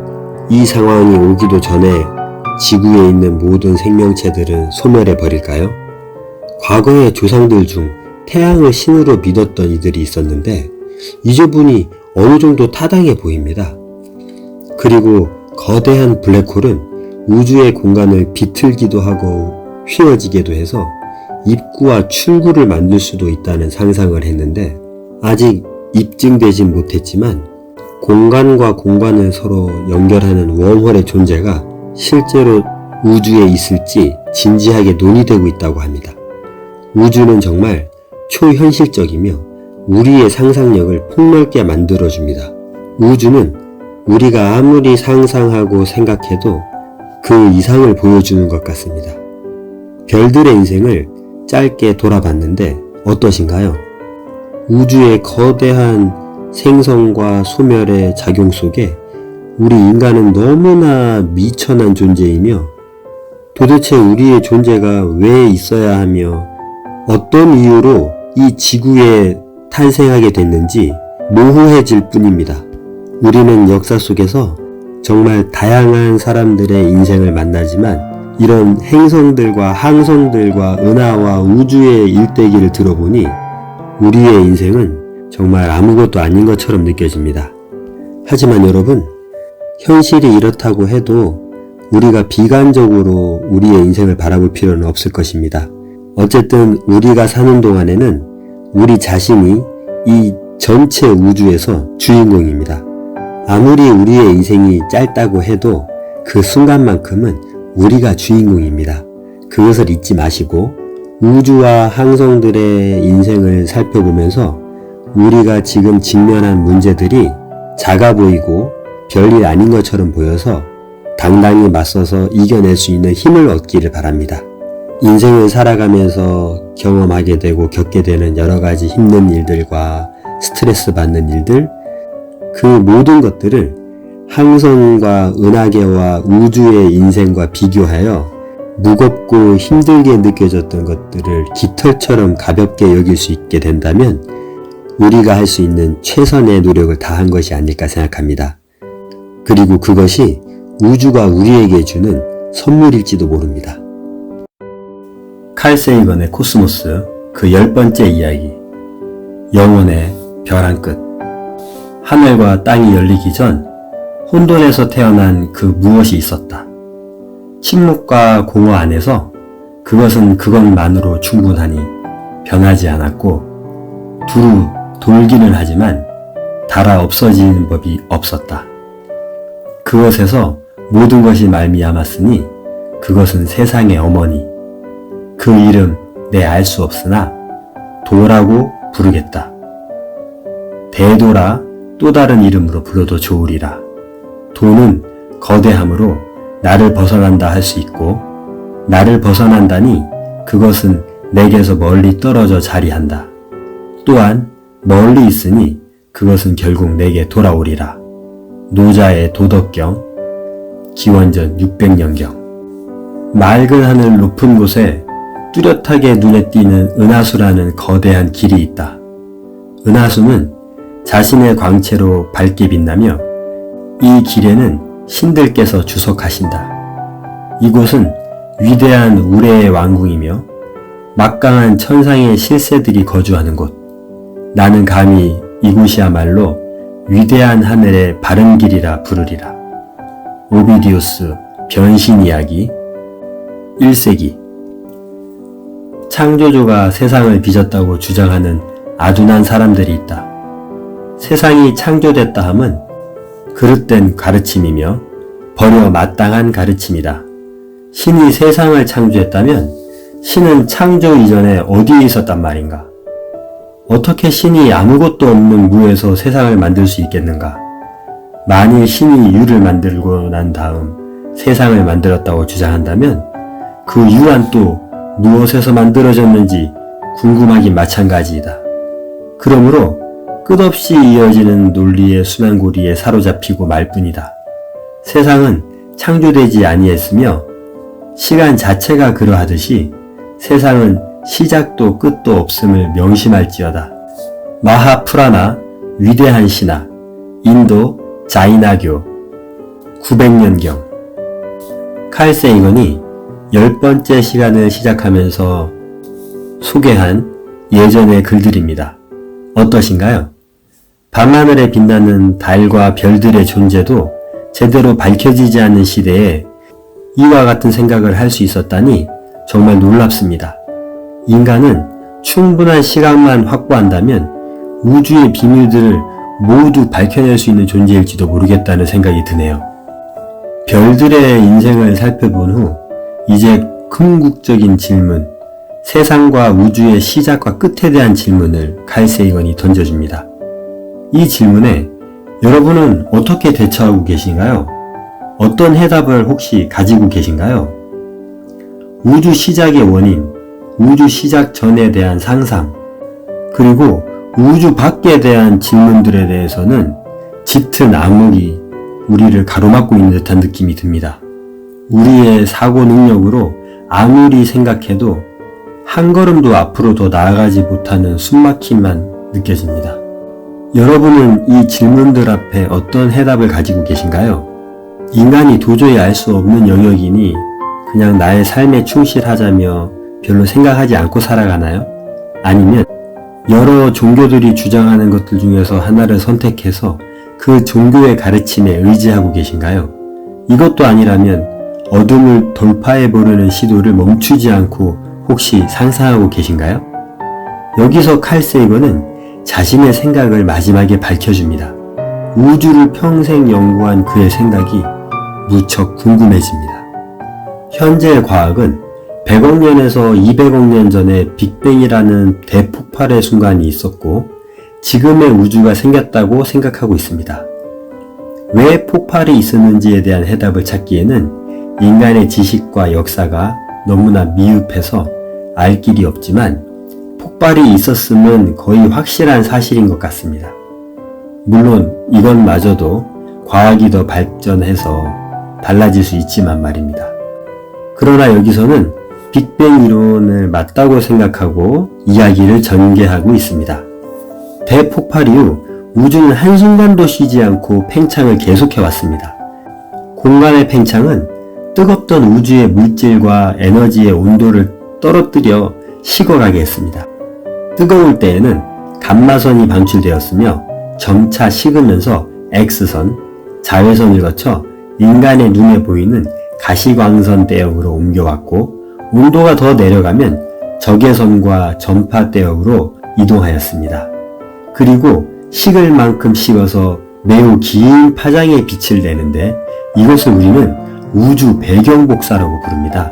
이 상황이 오기도 전에 지구에 있는 모든 생명체들은 소멸해 버릴까요? 과거의 조상들 중 태양을 신으로 믿었던 이들이 있었는데 이제분이 어느 정도 타당해 보입니다. 그리고 거대한 블랙홀은 우주의 공간을 비틀기도 하고 휘어지게도 해서 입구와 출구를 만들 수도 있다는 상상을 했는데 아직 입증되진 못했지만 공간과 공간을 서로 연결하는 웜홀의 존재가 실제로 우주에 있을지 진지하게 논의되고 있다고 합니다. 우주는 정말 초현실적이며 우리의 상상력을 폭넓게 만들어줍니다. 우주는 우리가 아무리 상상하고 생각해도 그 이상을 보여주는 것 같습니다. 별들의 인생을 짧게 돌아봤는데 어떠신가요? 우주의 거대한 생성과 소멸의 작용 속에 우리 인간은 너무나 미천한 존재이며 도대체 우리의 존재가 왜 있어야 하며 어떤 이유로 이 지구에 탄생하게 됐는지 모호해질 뿐입니다. 우리는 역사 속에서 정말 다양한 사람들의 인생을 만나지만 이런 행성들과 항성들과 은하와 우주의 일대기를 들어보니 우리의 인생은 정말 아무것도 아닌 것처럼 느껴집니다. 하지만 여러분, 현실이 이렇다고 해도 우리가 비관적으로 우리의 인생을 바라볼 필요는 없을 것입니다. 어쨌든 우리가 사는 동안에는 우리 자신이 이 전체 우주에서 주인공입니다. 아무리 우리의 인생이 짧다고 해도 그 순간만큼은 우리가 주인공입니다. 그것을 잊지 마시고 우주와 항성들의 인생을 살펴보면서 우리가 지금 직면한 문제들이 작아 보이고 별일 아닌 것처럼 보여서 당당히 맞서서 이겨낼 수 있는 힘을 얻기를 바랍니다. 인생을 살아가면서 경험하게 되고 겪게 되는 여러 가지 힘든 일들과 스트레스 받는 일들, 그 모든 것들을 항성과 은하계와 우주의 인생과 비교하여 무겁고 힘들게 느껴졌던 것들을 깃털처럼 가볍게 여길 수 있게 된다면 우리가 할 수 있는 최선의 노력을 다한 것이 아닐까 생각합니다. 그리고 그것이 우주가 우리에게 주는 선물일지도 모릅니다. 칼 세이건의 코스모스, 그 10번째 이야기. 영혼의 별 한 끝. 하늘과 땅이 열리기 전 혼돈에서 태어난 그 무엇이 있었다. 침묵과 공허 안에서 그것은 그것만으로 충분하니 변하지 않았고 두루 돌기는 하지만 닳아 없어지는 법이 없었다. 그것에서 모든 것이 말미암았으니 그것은 세상의 어머니. 그 이름 내 알 수 없으나 도라고 부르겠다. 대도라 또 다른 이름으로 불러도 좋으리라. 도는 거대함으로 나를 벗어난다 할 수 있고 나를 벗어난다니 그것은 내게서 멀리 떨어져 자리한다. 또한 멀리 있으니 그것은 결국 내게 돌아오리라. 노자의 도덕경, 기원전 600년경. 맑은 하늘 높은 곳에 뚜렷하게 눈에 띄는 은하수라는 거대한 길이 있다. 은하수는 자신의 광채로 밝게 빛나며 이 길에는 신들께서 주석하신다. 이곳은 위대한 우레의 왕궁이며 막강한 천상의 실세들이 거주하는 곳. 나는 감히 이곳이야말로 위대한 하늘의 바른 길이라 부르리라. 오비디우스 변신 이야기 1세기. 창조주가 세상을 빚었다고 주장하는 아둔한 사람들이 있다. 세상이 창조됐다 함은 그릇된 가르침이며 버려 마땅한 가르침이다. 신이 세상을 창조했다면 신은 창조 이전에 어디에 있었단 말인가? 어떻게 신이 아무것도 없는 무에서 세상을 만들 수 있겠는가? 만일 신이 유를 만들고 난 다음 세상을 만들었다고 주장한다면 그 유란 또 무엇에서 만들어졌는지 궁금하긴 마찬가지이다. 그러므로 끝없이 이어지는 논리의 순환고리에 사로잡히고 말 뿐이다. 세상은 창조되지 아니했으며 시간 자체가 그러하듯이 세상은 시작도 끝도 없음을 명심할지어다. 마하프라나 위대한 신화, 인도 자이나교 900년경. 칼 세이건이 10번째 시간을 시작하면서 소개한 예전의 글들입니다. 어떠신가요? 밤하늘에 빛나는 달과 별들의 존재도 제대로 밝혀지지 않는 시대에 이와 같은 생각을 할 수 있었다니 정말 놀랍습니다. 인간은 충분한 시간만 확보한다면 우주의 비밀들을 모두 밝혀낼 수 있는 존재일지도 모르겠다는 생각이 드네요. 별들의 인생을 살펴본 후 이제 궁극적인 질문, 세상과 우주의 시작과 끝에 대한 질문을 칼 세이건이 던져줍니다. 이 질문에 여러분은 어떻게 대처하고 계신가요? 어떤 해답을 혹시 가지고 계신가요? 우주 시작의 원인, 우주 시작 전에 대한 상상, 그리고 우주 밖에 대한 질문들에 대해서는 짙은 암흑이 우리를 가로막고 있는 듯한 느낌이 듭니다. 우리의 사고 능력으로 아무리 생각해도 한 걸음도 앞으로 더 나아가지 못하는 숨막힘만 느껴집니다. 여러분은 이 질문들 앞에 어떤 해답을 가지고 계신가요? 인간이 도저히 알 수 없는 영역이니 그냥 나의 삶에 충실하자며 별로 생각하지 않고 살아가나요? 아니면 여러 종교들이 주장하는 것들 중에서 하나를 선택해서 그 종교의 가르침에 의지하고 계신가요? 이것도 아니라면 어둠을 돌파해보려는 시도를 멈추지 않고 혹시 상상하고 계신가요? 여기서 칼 세이건은 자신의 생각을 마지막에 밝혀줍니다. 우주를 평생 연구한 그의 생각이 무척 궁금해집니다. 현재의 과학은 100억 년에서 200억 년 전에 빅뱅이라는 대폭발의 순간이 있었고 지금의 우주가 생겼다고 생각하고 있습니다. 왜 폭발이 있었는지에 대한 해답을 찾기에는 인간의 지식과 역사가 너무나 미흡해서 알 길이 없지만 폭발이 있었음은 거의 확실한 사실인 것 같습니다. 물론 이것마저도 과학이 더 발전해서 달라질 수 있지만 말입니다. 그러나 여기서는 빅뱅 이론을 맞다고 생각하고 이야기를 전개하고 있습니다. 대폭발 이후 우주는 한순간도 쉬지 않고 팽창을 계속해왔습니다. 공간의 팽창은 뜨겁던 우주의 물질과 에너지의 온도를 떨어뜨려 식어가게 했습니다. 뜨거울 때에는 감마선이 방출되었으며 점차 식으면서 X선, 자외선을 거쳐 인간의 눈에 보이는 가시광선 대역으로 옮겨왔고 온도가 더 내려가면 적외선과 전파 대역으로 이동하였습니다. 그리고 식을 만큼 식어서 매우 긴 파장의 빛을 내는데 이것을 우리는 우주 배경복사라고 부릅니다.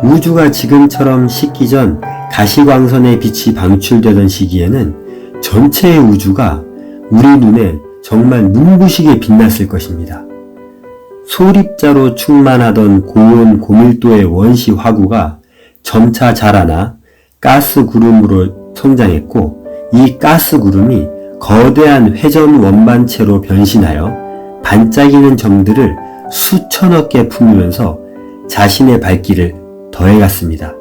우주가 지금처럼 식기 전 가시광선의 빛이 방출되던 시기에는 전체의 우주가 우리 눈에 정말 눈부시게 빛났을 것입니다. 소립자로 충만하던 고온 고밀도의 원시 화구가 점차 자라나 가스 구름으로 성장했고 이 가스 구름이 거대한 회전 원반체로 변신하여 반짝이는 점들을 수천억 개 품으면서 자신의 발길을 더해갔습니다.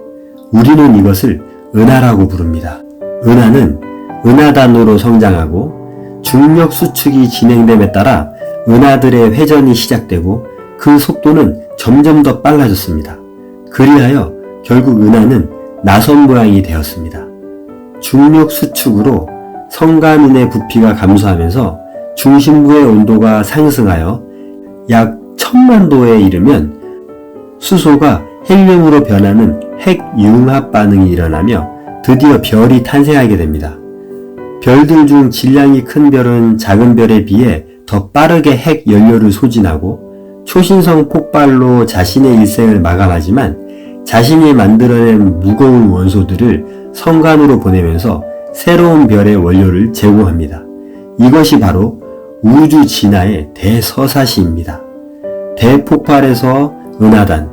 우리는 이것을 은하라고 부릅니다. 은하는 은하단으로 성장하고 중력 수축이 진행됨에 따라 은하들의 회전이 시작되고 그 속도는 점점 더 빨라졌습니다. 그리하여 결국 은하는 나선 모양이 되었습니다. 중력 수축으로 성간은의 부피가 감소하면서 중심부의 온도가 상승하여 약 1000만 도에 이르면 수소가 헬륨으로 변하는 핵융합 반응이 일어나며 드디어 별이 탄생하게 됩니다. 별들 중 질량이 큰 별은 작은 별에 비해 더 빠르게 핵 연료를 소진하고 초신성 폭발로 자신의 일생을 마감하지만 자신이 만들어낸 무거운 원소들을 성간으로 보내면서 새로운 별의 원료를 제공합니다. 이것이 바로 우주 진화의 대서사시입니다. 대폭발에서 은하단,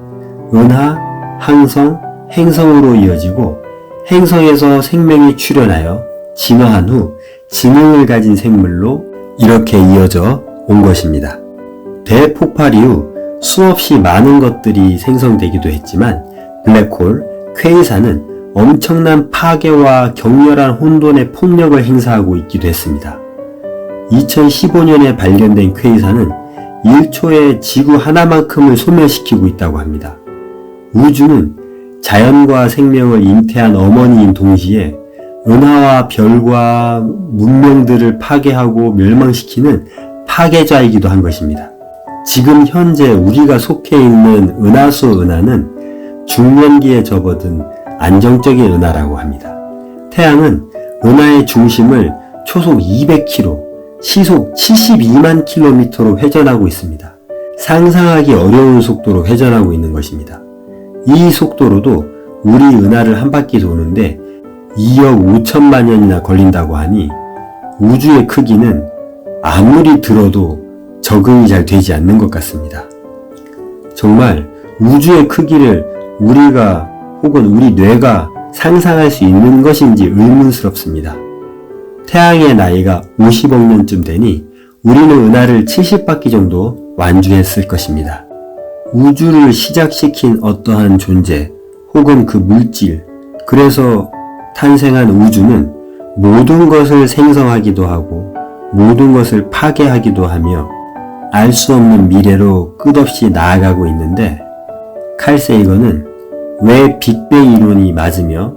은하, 항성, 행성으로 이어지고 행성에서 생명이 출현하여 진화한 후 지능을 가진 생물로 이렇게 이어져 온 것입니다. 대폭발 이후 수없이 많은 것들이 생성되기도 했지만 블랙홀, 퀘이사는 엄청난 파괴와 격렬한 혼돈의 폭력을 행사하고 있기도 했습니다. 2015년에 발견된 퀘이사는 1초에 지구 하나만큼을 소멸시키고 있다고 합니다. 우주는 자연과 생명을 잉태한 어머니인 동시에 은하와 별과 문명들을 파괴하고 멸망시키는 파괴자이기도 한 것입니다. 지금 현재 우리가 속해 있는 은하수 은하는 중년기에 접어든 안정적인 은하라고 합니다. 태양은 은하의 중심을 초속 200km, 시속 72만 km로 회전하고 있습니다. 상상하기 어려운 속도로 회전하고 있는 것입니다. 이 속도로도 우리 은하를 한 바퀴 도는데 2억 5천만 년이나 걸린다고 하니 우주의 크기는 아무리 들어도 적응이 잘 되지 않는 것 같습니다. 정말 우주의 크기를 우리가 혹은 우리 뇌가 상상할 수 있는 것인지 의문스럽습니다. 태양의 나이가 50억 년쯤 되니 우리는 은하를 70바퀴 정도 완주했을 것입니다. 우주를 시작시킨 어떠한 존재 혹은 그 물질, 그래서 탄생한 우주는 모든 것을 생성하기도 하고 모든 것을 파괴하기도 하며 알 수 없는 미래로 끝없이 나아가고 있는데, 칼 세이건은 왜 빅뱅 이론이 맞으며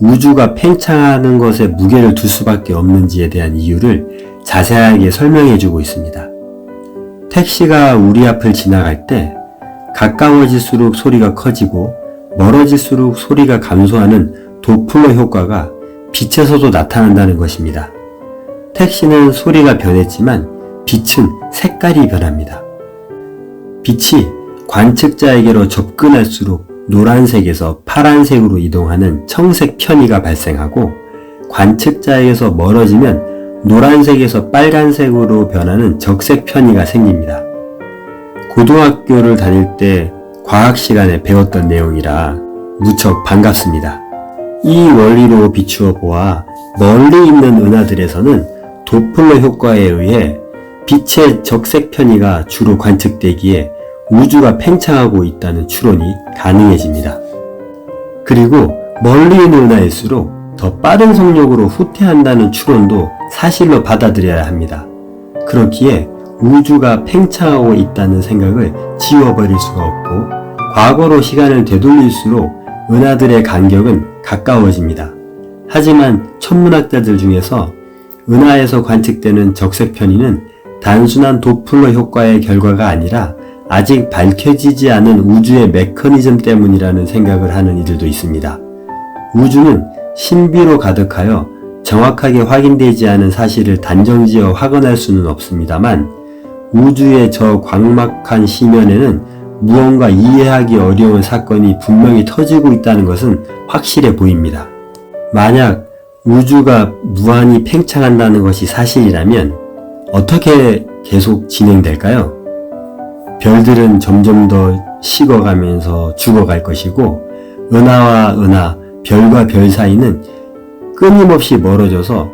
우주가 팽창하는 것에 무게를 둘 수밖에 없는지에 대한 이유를 자세하게 설명해주고 있습니다. 택시가 우리 앞을 지나갈 때 가까워질수록 소리가 커지고 멀어질수록 소리가 감소하는 도플러 효과가 빛에서도 나타난다는 것입니다. 택시는 소리가 변했지만 빛은 색깔이 변합니다. 빛이 관측자에게로 접근할수록 노란색에서 파란색으로 이동하는 청색 편의가 발생하고, 관측자에게서 멀어지면 노란색에서 빨간색으로 변하는 적색 편의가 생깁니다. 고등학교를 다닐 때 과학 시간에 배웠던 내용이라 무척 반갑습니다. 이 원리로 비추어 보아 멀리 있는 은하들에서는 도플러 효과에 의해 빛의 적색 편의가 주로 관측되기에 우주가 팽창하고 있다는 추론이 가능해집니다. 그리고 멀리 있는 은하일수록 더 빠른 속력으로 후퇴한다는 추론도 사실로 받아들여야 합니다. 그렇기에 우주가 팽창하고 있다는 생각을 지워버릴 수가 없고, 과거로 시간을 되돌릴수록 은하들의 간격은 가까워집니다. 하지만 천문학자들 중에서 은하에서 관측되는 적색 편의는 단순한 도플러 효과의 결과가 아니라 아직 밝혀지지 않은 우주의 메커니즘 때문이라는 생각을 하는 이들도 있습니다. 우주는 신비로 가득하여 정확하게 확인되지 않은 사실을 단정지어 확언할 수는 없습니다만, 우주의 저 광막한 시면에는 무언가 이해하기 어려운 사건이 분명히 터지고 있다는 것은 확실해 보입니다. 만약 우주가 무한히 팽창한다는 것이 사실이라면 어떻게 계속 진행될까요? 별들은 점점 더 식어가면서 죽어갈 것이고, 은하와 은하, 별과 별 사이는 끊임없이 멀어져서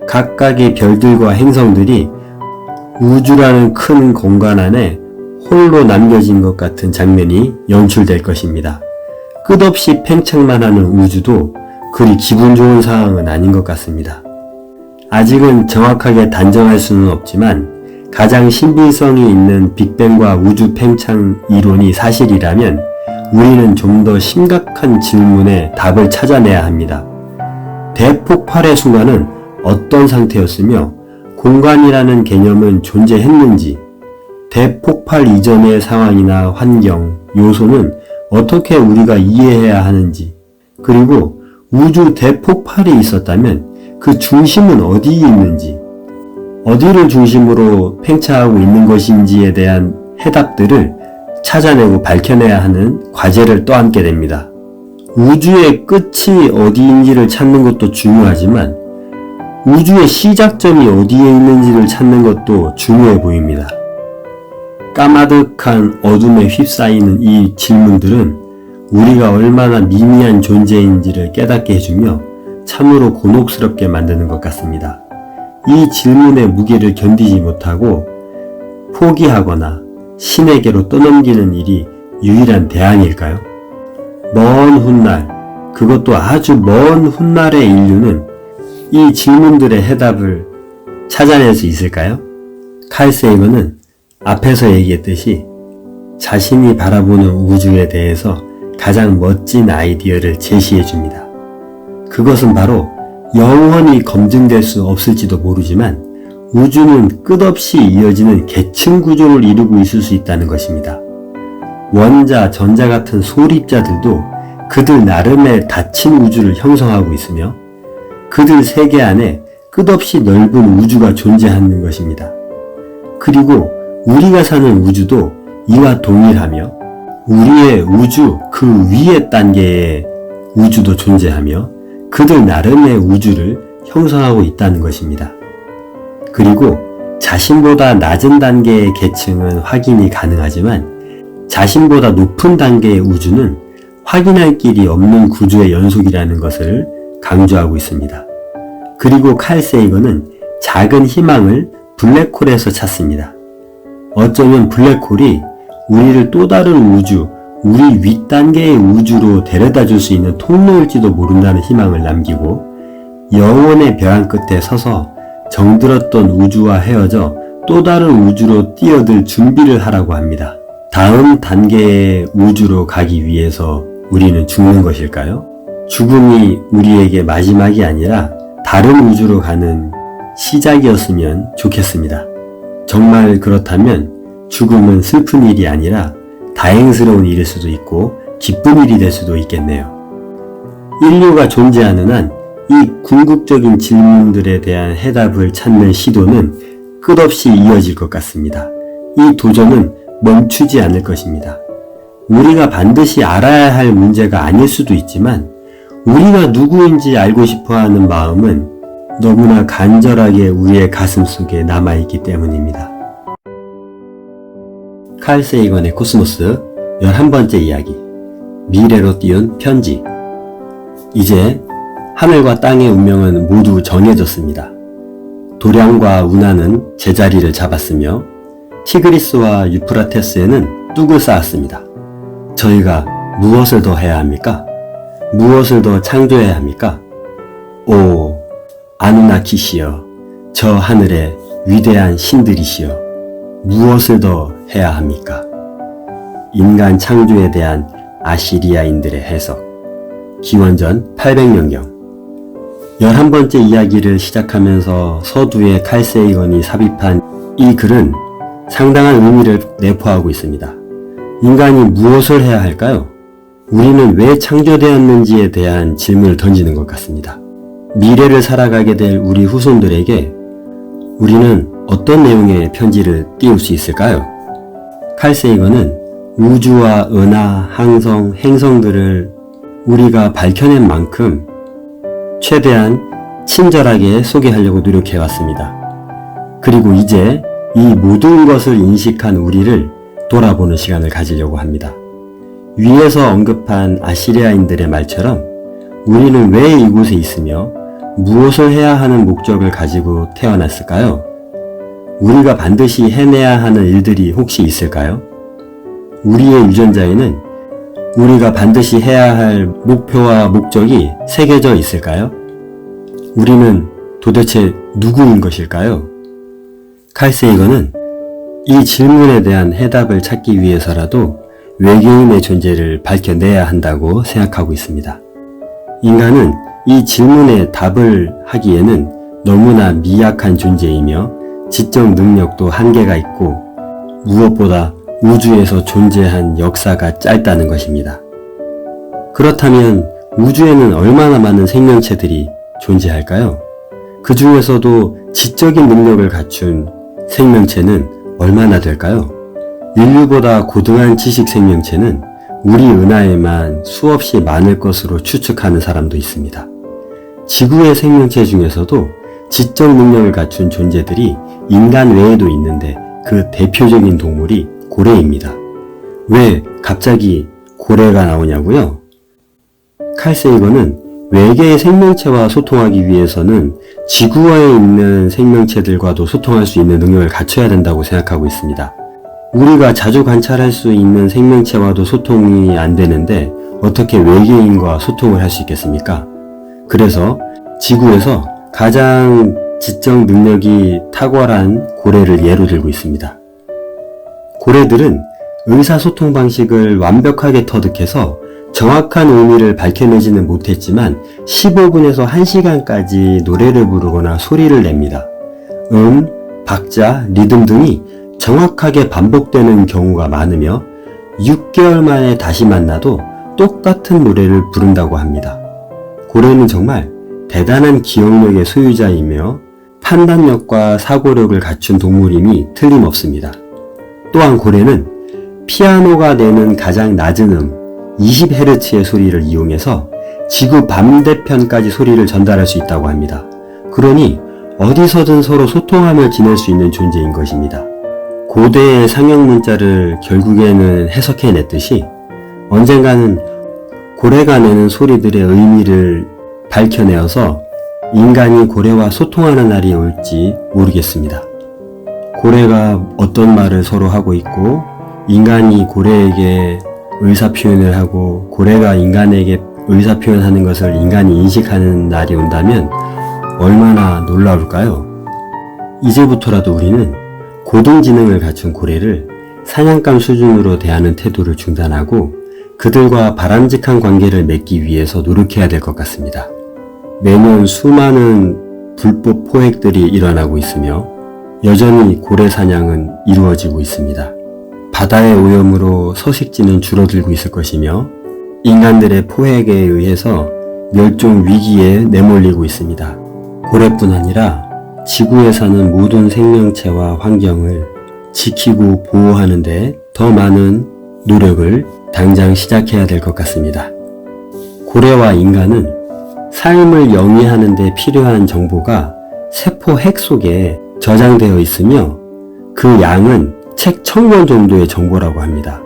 각각의 별들과 행성들이 우주라는 큰 공간 안에 홀로 남겨진 것 같은 장면이 연출될 것입니다. 끝없이 팽창만 하는 우주도 그리 기분 좋은 상황은 아닌 것 같습니다. 아직은 정확하게 단정할 수는 없지만 가장 신빙성이 있는 빅뱅과 우주 팽창 이론이 사실이라면 우리는 좀 더 심각한 질문에 답을 찾아내야 합니다. 대폭발의 순간은 어떤 상태였으며 공간이라는 개념은 존재했는지, 대폭발 이전의 상황이나 환경, 요소는 어떻게 우리가 이해해야 하는지, 그리고 우주 대폭발이 있었다면 그 중심은 어디에 있는지, 어디를 중심으로 팽창하고 있는 것인지에 대한 해답들을 찾아내고 밝혀내야 하는 과제를 떠안게 됩니다. 우주의 끝이 어디인지를 찾는 것도 중요하지만 우주의 시작점이 어디에 있는지를 찾는 것도 중요해 보입니다. 까마득한 어둠에 휩싸이는 이 질문들은 우리가 얼마나 미미한 존재인지를 깨닫게 해주며 참으로 곤혹스럽게 만드는 것 같습니다. 이 질문의 무게를 견디지 못하고 포기하거나 신에게로 떠넘기는 일이 유일한 대안일까요? 먼 훗날, 그것도 아주 먼 훗날의 인류는 이 질문들의 해답을 찾아낼 수 있을까요? 칼 세이건은 앞에서 얘기했듯이 자신이 바라보는 우주에 대해서 가장 멋진 아이디어를 제시해 줍니다. 그것은 바로 영원히 검증될 수 없을지도 모르지만 우주는 끝없이 이어지는 계층 구조를 이루고 있을 수 있다는 것입니다. 원자, 전자 같은 소립자들도 그들 나름의 닫힌 우주를 형성하고 있으며 그들 세계 안에 끝없이 넓은 우주가 존재하는 것입니다. 그리고 우리가 사는 우주도 이와 동일하며 우리의 우주 그 위의 단계에 우주도 존재하며 그들 나름의 우주를 형성하고 있다는 것입니다. 그리고 자신보다 낮은 단계의 계층은 확인이 가능하지만 자신보다 높은 단계의 우주는 확인할 길이 없는 구조의 연속이라는 것을 강조하고 있습니다. 그리고 칼 세이건은 작은 희망을 블랙홀에서 찾습니다. 어쩌면 블랙홀이 우리를 또 다른 우주, 우리 윗단계의 우주로 데려다 줄 수 있는 통로일지도 모른다는 희망을 남기고 영원의 벼랑 끝에 서서 정들었던 우주와 헤어져 또 다른 우주로 뛰어들 준비를 하라고 합니다. 다음 단계의 우주로 가기 위해서 우리는 죽는 것일까요? 죽음이 우리에게 마지막이 아니라 다른 우주로 가는 시작이었으면 좋겠습니다. 정말 그렇다면 죽음은 슬픈 일이 아니라 다행스러운 일일 수도 있고 기쁜 일이 될 수도 있겠네요. 인류가 존재하는 한 이 궁극적인 질문들에 대한 해답을 찾는 시도는 끝없이 이어질 것 같습니다. 이 도전은 멈추지 않을 것입니다. 우리가 반드시 알아야 할 문제가 아닐 수도 있지만 우리가 누구인지 알고 싶어하는 마음은 너무나 간절하게 우리의 가슴 속에 남아있기 때문입니다. 칼 세이건의 코스모스 11번째 이야기, 미래로 띄운 편지. 이제 하늘과 땅의 운명은 모두 정해졌습니다. 도량과 운하는 제자리를 잡았으며 티그리스와 유프라테스에는 뚝을 쌓았습니다. 저희가 무엇을 더 해야 합니까? 무엇을 더 창조해야 합니까? 오, 아누나키시여, 저 하늘의 위대한 신들이시여, 무엇을 더 해야 합니까? 인간 창조에 대한 아시리아인들의 해석. 기원전 800년경. 11번째 이야기를 시작하면서 서두에 칼 세이건이 삽입한 이 글은 상당한 의미를 내포하고 있습니다. 인간이 무엇을 해야 할까요? 우리는 왜 창조되었는지에 대한 질문을 던지는 것 같습니다. 미래를 살아가게 될 우리 후손들에게 우리는 어떤 내용의 편지를 띄울 수 있을까요? 칼 세이건은 우주와 은하, 항성, 행성들을 우리가 밝혀낸 만큼 최대한 친절하게 소개하려고 노력해왔습니다. 그리고 이제 이 모든 것을 인식한 우리를 돌아보는 시간을 가지려고 합니다. 위에서 언급한 아시리아인들의 말처럼 우리는 왜 이곳에 있으며 무엇을 해야 하는 목적을 가지고 태어났을까요? 우리가 반드시 해내야 하는 일들이 혹시 있을까요? 우리의 유전자에는 우리가 반드시 해야 할 목표와 목적이 새겨져 있을까요? 우리는 도대체 누구인 것일까요? 칼 세이건은 이 질문에 대한 해답을 찾기 위해서라도 외계인의 존재를 밝혀내야 한다고 생각하고 있습니다. 인간은 이 질문에 답을 하기에는 너무나 미약한 존재이며 지적 능력도 한계가 있고 무엇보다 우주에서 존재한 역사가 짧다는 것입니다. 그렇다면 우주에는 얼마나 많은 생명체들이 존재할까요? 그 중에서도 지적인 능력을 갖춘 생명체는 얼마나 될까요? 인류보다 고등한 지식 생명체는 우리 은하에만 수없이 많을 것으로 추측하는 사람도 있습니다. 지구의 생명체 중에서도 지적 능력을 갖춘 존재들이 인간 외에도 있는데 그 대표적인 동물이 고래입니다. 왜 갑자기 고래가 나오냐고요? 칼 세이건은 외계의 생명체와 소통하기 위해서는 지구에 있는 생명체들과도 소통할 수 있는 능력을 갖춰야 된다고 생각하고 있습니다. 우리가 자주 관찰할 수 있는 생명체와도 소통이 안 되는데 어떻게 외계인과 소통을 할 수 있겠습니까? 그래서 지구에서 가장 지적 능력이 탁월한 고래를 예로 들고 있습니다. 고래들은 의사소통 방식을 완벽하게 터득해서 정확한 의미를 밝혀내지는 못했지만 15분에서 1시간까지 노래를 부르거나 소리를 냅니다. 박자, 리듬 등이 정확하게 반복되는 경우가 많으며 6개월 만에 다시 만나도 똑같은 노래를 부른다고 합니다. 고래는 정말 대단한 기억력의 소유자이며 판단력과 사고력을 갖춘 동물임이 틀림없습니다. 또한 고래는 피아노가 내는 가장 낮은 20Hz의 소리를 이용해서 지구 반대편까지 소리를 전달할 수 있다고 합니다. 그러니 어디서든 서로 소통하며 지낼 수 있는 존재인 것입니다. 고대의 상형 문자를 결국에는 해석해냈듯이 언젠가는 고래가 내는 소리들의 의미를 밝혀내어서 인간이 고래와 소통하는 날이 올지 모르겠습니다. 고래가 어떤 말을 서로 하고 있고 인간이 고래에게 의사표현을 하고 고래가 인간에게 의사표현하는 것을 인간이 인식하는 날이 온다면 얼마나 놀라울까요? 이제부터라도 우리는 고등지능을 갖춘 고래를 사냥감 수준으로 대하는 태도를 중단하고 그들과 바람직한 관계를 맺기 위해서 노력해야 될 것 같습니다. 매년 수많은 불법 포획들이 일어나고 있으며 여전히 고래 사냥은 이루어지고 있습니다. 바다의 오염으로 서식지는 줄어들고 있을 것이며 인간들의 포획에 의해서 멸종 위기에 내몰리고 있습니다. 고래뿐 아니라 지구에 사는 모든 생명체와 환경을 지키고 보호하는 데 더 많은 노력을 당장 시작해야 될 것 같습니다. 고래와 인간은 삶을 영위하는 데 필요한 정보가 세포 핵 속에 저장되어 있으며 그 양은 책 1000권 정도의 정보라고 합니다.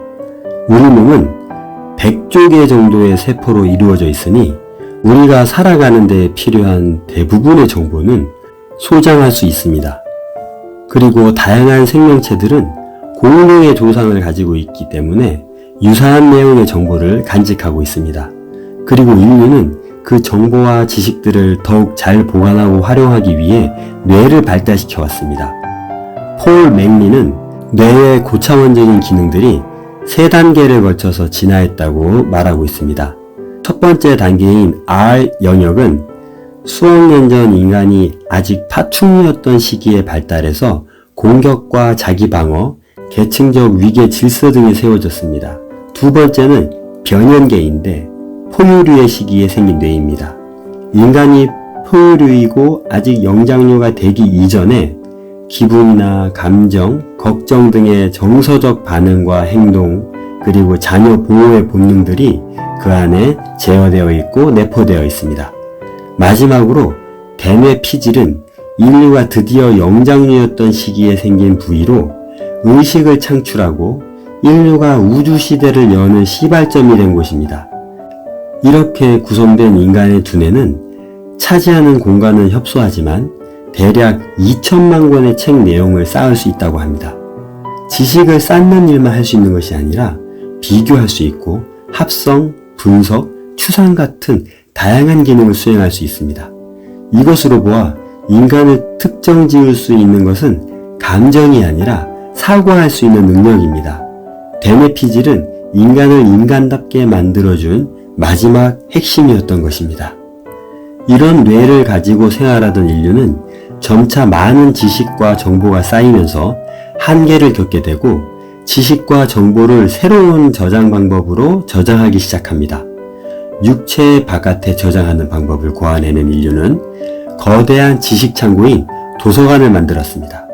우리 몸은 100조 개 정도의 세포로 이루어져 있으니 우리가 살아가는 데 필요한 대부분의 정보는 소장할 수 있습니다. 그리고 다양한 생명체들은 공동의 조상을 가지고 있기 때문에 유사한 내용의 정보를 간직하고 있습니다. 그리고 인류는 그 정보와 지식들을 더욱 잘 보관하고 활용하기 위해 뇌를 발달시켜 왔습니다. 폴 맥리는 뇌의 고차원적인 기능들이 3단계를 거쳐서 진화했다고 말하고 있습니다. 첫 번째 단계인 R 영역은 수억 년 전 인간이 아직 파충류였던 시기에 발달해서 공격과 자기방어, 계층적 위계 질서 등이 세워졌습니다. 두 번째는 변연계인데 포유류의 시기에 생긴 뇌입니다. 인간이 포유류이고 아직 영장류가 되기 이전에 기분이나 감정, 걱정 등의 정서적 반응과 행동, 그리고 자녀 보호의 본능들이 그 안에 제어되어 있고 내포되어 있습니다. 마지막으로 대뇌 피질은 인류가 드디어 영장류였던 시기에 생긴 부위로 의식을 창출하고 인류가 우주시대를 여는 시발점이 된 곳입니다. 이렇게 구성된 인간의 두뇌는 차지하는 공간은 협소하지만 대략 2천만 권의 책 내용을 쌓을 수 있다고 합니다. 지식을 쌓는 일만 할 수 있는 것이 아니라 비교할 수 있고 합성, 분석, 추산 같은 다양한 기능을 수행할 수 있습니다. 이것으로 보아 인간을 특정 지을 수 있는 것은 감정이 아니라 사고할 수 있는 능력입니다. 대뇌 피질은 인간을 인간답게 만들어준 마지막 핵심이었던 것입니다. 이런 뇌를 가지고 생활하던 인류는 점차 많은 지식과 정보가 쌓이면서 한계를 겪게 되고 지식과 정보를 새로운 저장 방법으로 저장하기 시작합니다. 육체 바깥에 저장하는 방법을 고안해낸 인류는 거대한 지식 창고인 도서관을 만들었습니다.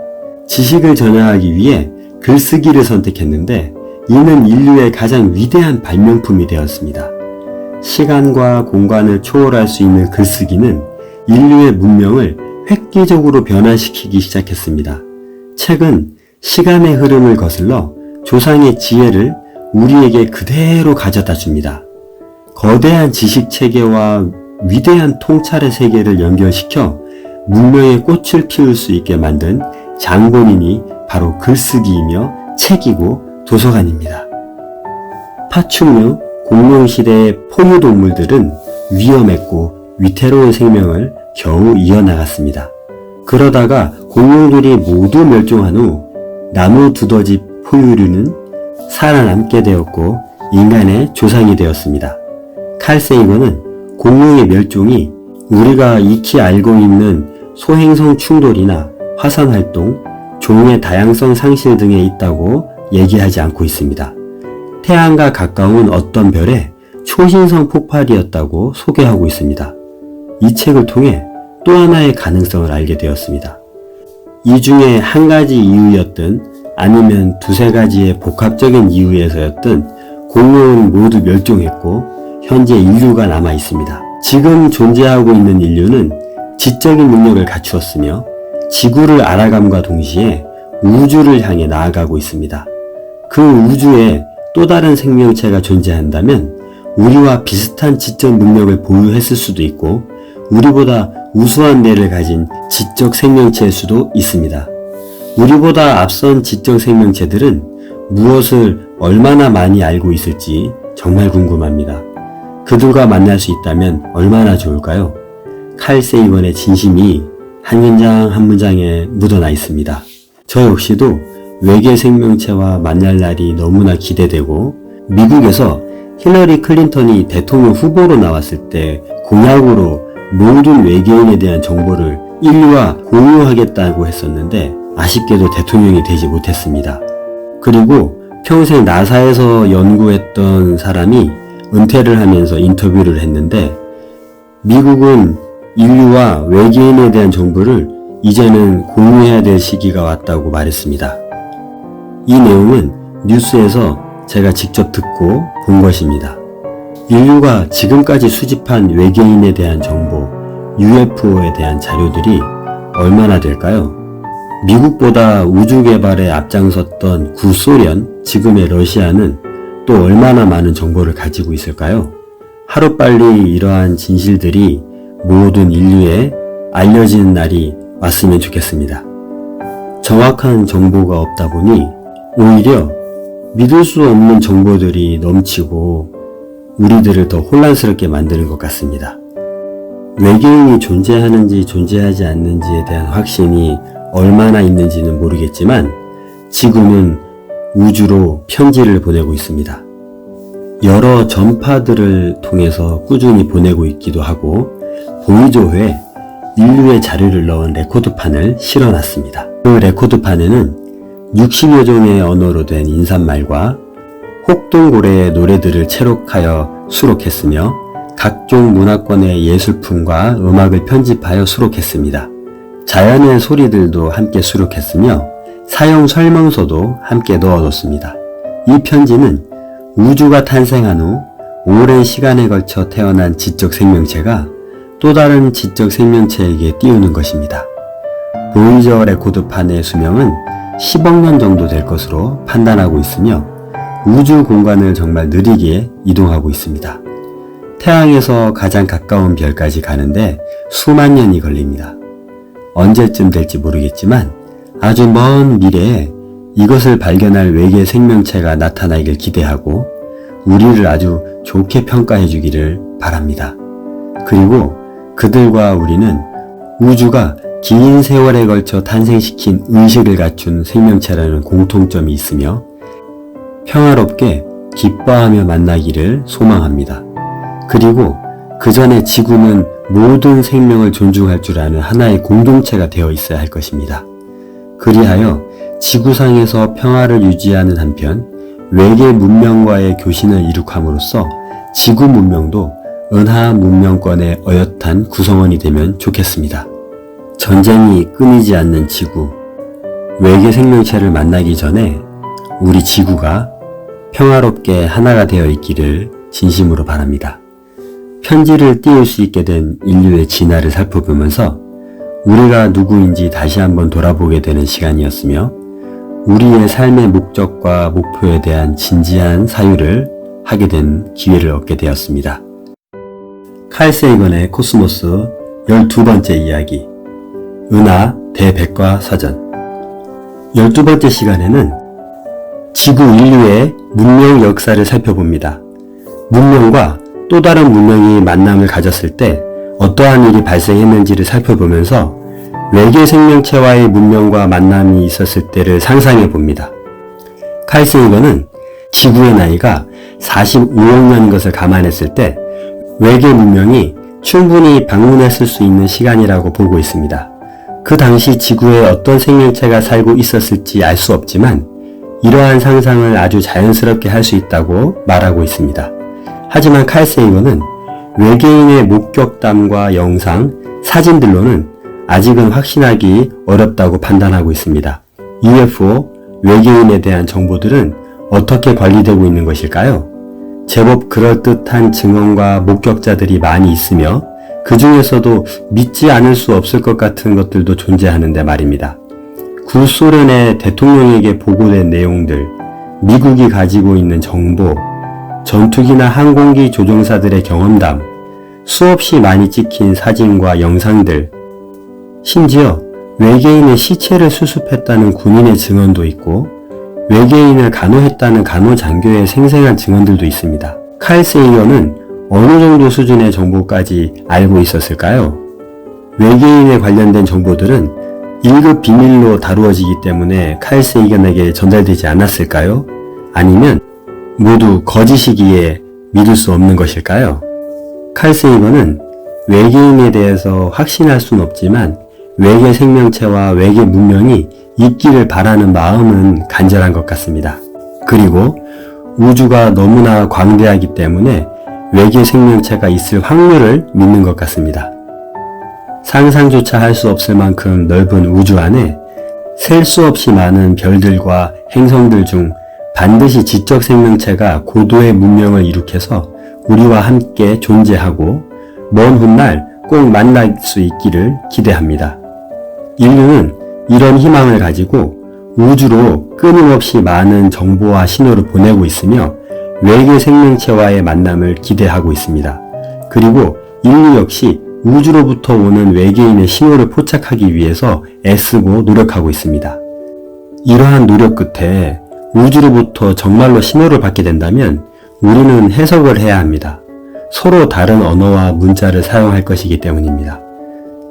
지식을 저장하기 위해 글쓰기를 선택했는데 이는 인류의 가장 위대한 발명품이 되었습니다. 시간과 공간을 초월할 수 있는 글쓰기는 인류의 문명을 획기적으로 변화시키기 시작했습니다. 책은 시간의 흐름을 거슬러 조상의 지혜를 우리에게 그대로 가져다 줍니다. 거대한 지식 체계와 위대한 통찰의 세계를 연결시켜 문명의 꽃을 피울 수 있게 만든 장본인이 바로 글쓰기이며 책이고 도서관입니다. 파충류, 공룡시대의 포유동물들은 위험했고 위태로운 생명을 겨우 이어나갔습니다. 그러다가 공룡들이 모두 멸종한 후 나무 두더지 포유류는 살아남게 되었고 인간의 조상이 되었습니다. 칼 세이건은 공룡의 멸종이 우리가 익히 알고 있는 소행성 충돌이나 화산활동, 종의 다양성 상실 등에 있다고 얘기하지 않고 있습니다. 태양과 가까운 어떤 별의 초신성 폭발이었다고 소개하고 있습니다. 이 책을 통해 또 하나의 가능성을 알게 되었습니다. 이 중에 한 가지 이유였든 아니면 두세 가지의 복합적인 이유에서였든 공룡은 모두 멸종했고 현재 인류가 남아 있습니다. 지금 존재하고 있는 인류는 지적인 능력을 갖추었으며 지구를 알아감과 동시에 우주를 향해 나아가고 있습니다. 그 우주에 또 다른 생명체가 존재한다면 우리와 비슷한 지적 능력을 보유했을 수도 있고 우리보다 우수한 뇌를 가진 지적 생명체일 수도 있습니다. 우리보다 앞선 지적 생명체들은 무엇을 얼마나 많이 알고 있을지 정말 궁금합니다. 그들과 만날 수 있다면 얼마나 좋을까요? 칼 세이건의 진심이 한 문장 한 문장에 묻어나 있습니다. 저 역시도 외계 생명체와 만날 날이 너무나 기대되고 미국에서 힐러리 클린턴이 대통령 후보로 나왔을 때 공약으로 모든 외계인에 대한 정보를 인류와 공유하겠다고 했었는데 아쉽게도 대통령이 되지 못했습니다. 그리고 평생 나사에서 연구했던 사람이 은퇴를 하면서 인터뷰를 했는데 미국은 인류와 외계인에 대한 정보를 이제는 공유해야 될 시기가 왔다고 말했습니다. 이 내용은 뉴스에서 제가 직접 듣고 본 것입니다. 인류가 지금까지 수집한 외계인에 대한 정보, UFO에 대한 자료들이 얼마나 될까요? 미국보다 우주 개발에 앞장섰던 구소련, 지금의 러시아는 또 얼마나 많은 정보를 가지고 있을까요? 하루빨리 이러한 진실들이 모든 인류에 알려지는 날이 왔으면 좋겠습니다. 정확한 정보가 없다 보니 오히려 믿을 수 없는 정보들이 넘치고 우리들을 더 혼란스럽게 만드는 것 같습니다. 외계인이 존재하는지 존재하지 않는지에 대한 확신이 얼마나 있는지는 모르겠지만 지구는 우주로 편지를 보내고 있습니다. 여러 전파들을 통해서 꾸준히 보내고 있기도 하고 보이조회에 인류의 자료를 넣은 레코드판을 실어놨습니다. 그 레코드판에는 60여 종의 언어로 된 인사말과 혹동고래의 노래들을 채록하여 수록했으며 각종 문화권의 예술품과 음악을 편집하여 수록했습니다. 자연의 소리들도 함께 수록했으며 사용 설명서도 함께 넣어뒀습니다. 이 편지는 우주가 탄생한 후 오랜 시간에 걸쳐 태어난 지적 생명체가 또 다른 지적 생명체에게 띄우는 것입니다. 보이저 레코드판의 수명은 10억 년 정도 될 것으로 판단하고 있으며 우주 공간을 정말 느리게 이동하고 있습니다. 태양에서 가장 가까운 별까지 가는데 수만 년이 걸립니다. 언제쯤 될지 모르겠지만 아주 먼 미래에 이것을 발견할 외계 생명체가 나타나길 기대하고 우리를 아주 좋게 평가해 주기를 바랍니다. 그리고 그들과 우리는 우주가 긴 세월에 걸쳐 탄생시킨 의식을 갖춘 생명체라는 공통점이 있으며 평화롭게 기뻐하며 만나기를 소망합니다. 그리고 그 전에 지구는 모든 생명을 존중할 줄 아는 하나의 공동체가 되어 있어야 할 것입니다. 그리하여 지구상에서 평화를 유지하는 한편 외계 문명과의 교신을 이룩함으로써 지구 문명도 은하 문명권의 어엿한 구성원이 되면 좋겠습니다. 전쟁이 끊이지 않는 지구, 외계 생명체를 만나기 전에 우리 지구가 평화롭게 하나가 되어 있기를 진심으로 바랍니다. 편지를 띄울 수 있게 된 인류의 진화를 살펴보면서 우리가 누구인지 다시 한번 돌아보게 되는 시간이었으며 우리의 삶의 목적과 목표에 대한 진지한 사유를 하게 된 기회를 얻게 되었습니다. 칼 세이건의 코스모스 12번째 이야기 은하 대백과 사전 12번째 시간에는 지구 인류의 문명 역사를 살펴봅니다. 문명과 또 다른 문명이 만남을 가졌을 때 어떠한 일이 발생했는지를 살펴보면서 외계 생명체와의 문명과 만남이 있었을 때를 상상해 봅니다. 칼 세이건은 지구의 나이가 45억 년인 것을 감안했을 때 외계 문명이 충분히 방문했을 수 있는 시간이라고 보고 있습니다. 그 당시 지구에 어떤 생명체가 살고 있었을지 알 수 없지만 이러한 상상을 아주 자연스럽게 할 수 있다고 말하고 있습니다. 하지만 칼 세이건은 외계인의 목격담과 영상, 사진들로는 아직은 확신하기 어렵다고 판단하고 있습니다. UFO, 외계인에 대한 정보들은 어떻게 관리되고 있는 것일까요? 제법 그럴듯한 증언과 목격자들이 많이 있으며 그 중에서도 믿지 않을 수 없을 것 같은 것들도 존재하는데 말입니다. 구소련의 대통령에게 보고된 내용들, 미국이 가지고 있는 정보, 전투기나 항공기 조종사들의 경험담, 수없이 많이 찍힌 사진과 영상들, 심지어 외계인의 시체를 수습했다는 군인의 증언도 있고 외계인을 간호했다는 간호장교의 생생한 증언들도 있습니다. 칼 세이건은 어느 정도 수준의 정보까지 알고 있었을까요? 외계인에 관련된 정보들은 1급 비밀로 다루어지기 때문에 칼 세이건에게 전달되지 않았을까요? 아니면 모두 거짓이기에 믿을 수 없는 것일까요? 칼 세이건은 외계인에 대해서 확신할 수는 없지만 외계 생명체와 외계 문명이 있기를 바라는 마음은 간절한 것 같습니다. 그리고 우주가 너무나 광대하기 때문에 외계 생명체가 있을 확률을 믿는 것 같습니다. 상상조차 할 수 없을 만큼 넓은 우주 안에 셀 수 없이 많은 별들과 행성들 중 반드시 지적 생명체가 고도의 문명을 이룩해서 우리와 함께 존재하고 먼 훗날 꼭 만날 수 있기를 기대합니다. 인류는 이런 희망을 가지고 우주로 끊임없이 많은 정보와 신호를 보내고 있으며 외계 생명체와의 만남을 기대하고 있습니다. 그리고 인류 역시 우주로부터 오는 외계인의 신호를 포착하기 위해서 애쓰고 노력하고 있습니다. 이러한 노력 끝에 우주로부터 정말로 신호를 받게 된다면 우리는 해석을 해야 합니다. 서로 다른 언어와 문자를 사용할 것이기 때문입니다.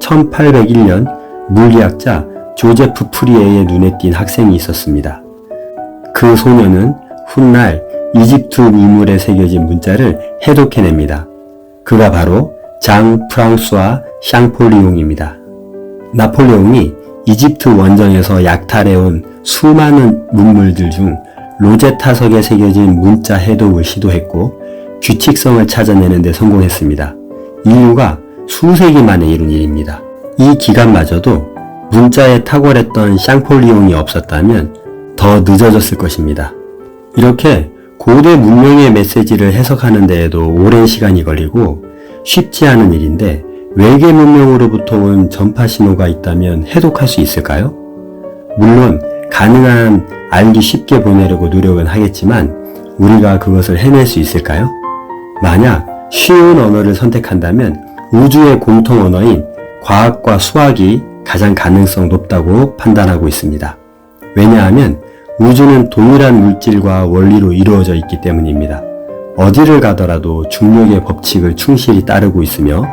1801년 물리학자 조제프 프리에의 눈에 띈 학생이 있었습니다. 그 소녀는 훗날 이집트 우물에 새겨진 문자를 해독해냅니다. 그가 바로 장 프랑수아 샹폴리옹입니다. 나폴레옹이 이집트 원정에서 약탈해온 수많은 문물들 중 로제타석에 새겨진 문자 해독을 시도했고 규칙성을 찾아내는 데 성공했습니다. 인류가 수세기 만에 이룬 일입니다. 이 기간마저도 문자에 탁월했던 샹폴리옹이 없었다면 더 늦어졌을 것입니다. 이렇게 고대 문명의 메시지를 해석하는 데에도 오랜 시간이 걸리고 쉽지 않은 일인데 외계 문명으로부터 온 전파 신호가 있다면 해독할 수 있을까요? 물론 가능한 알기 쉽게 보내려고 노력은 하겠지만 우리가 그것을 해낼 수 있을까요? 만약 쉬운 언어를 선택한다면 우주의 공통 언어인 과학과 수학이 가장 가능성 높다고 판단하고 있습니다. 왜냐하면 우주는 동일한 물질과 원리로 이루어져 있기 때문입니다. 어디를 가더라도 중력의 법칙을 충실히 따르고 있으며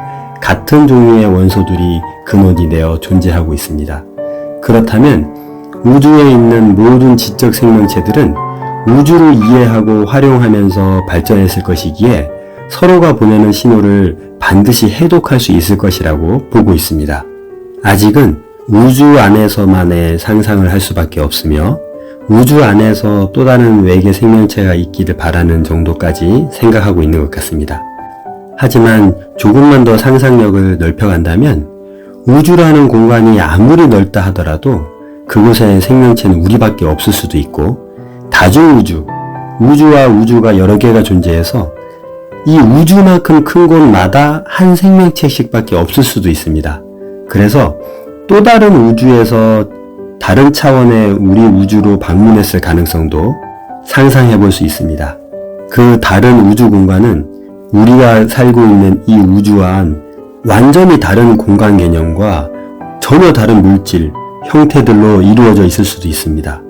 같은 종류의 원소들이 근원이 되어 존재하고 있습니다. 그렇다면 우주에 있는 모든 지적 생명체들은 우주를 이해하고 활용하면서 발전했을 것이기에 서로가 보내는 신호를 반드시 해독할 수 있을 것이라고 보고 있습니다. 아직은 우주 안에서만의 상상을 할 수밖에 없으며 우주 안에서 또 다른 외계 생명체가 있기를 바라는 정도까지 생각하고 있는 것 같습니다. 하지만 조금만 더 상상력을 넓혀간다면 우주라는 공간이 아무리 넓다 하더라도 그곳에 생명체는 우리밖에 없을 수도 있고 다중우주, 우주와 우주가 여러 개가 존재해서 이 우주만큼 큰 곳마다 한 생명체씩밖에 없을 수도 있습니다. 그래서 또 다른 우주에서 다른 차원의 우리 우주로 방문했을 가능성도 상상해 볼 수 있습니다. 그 다른 우주 공간은 우리가 살고 있는 이 우주와는 완전히 다른 공간 개념과 전혀 다른 물질, 형태들로 이루어져 있을 수도 있습니다.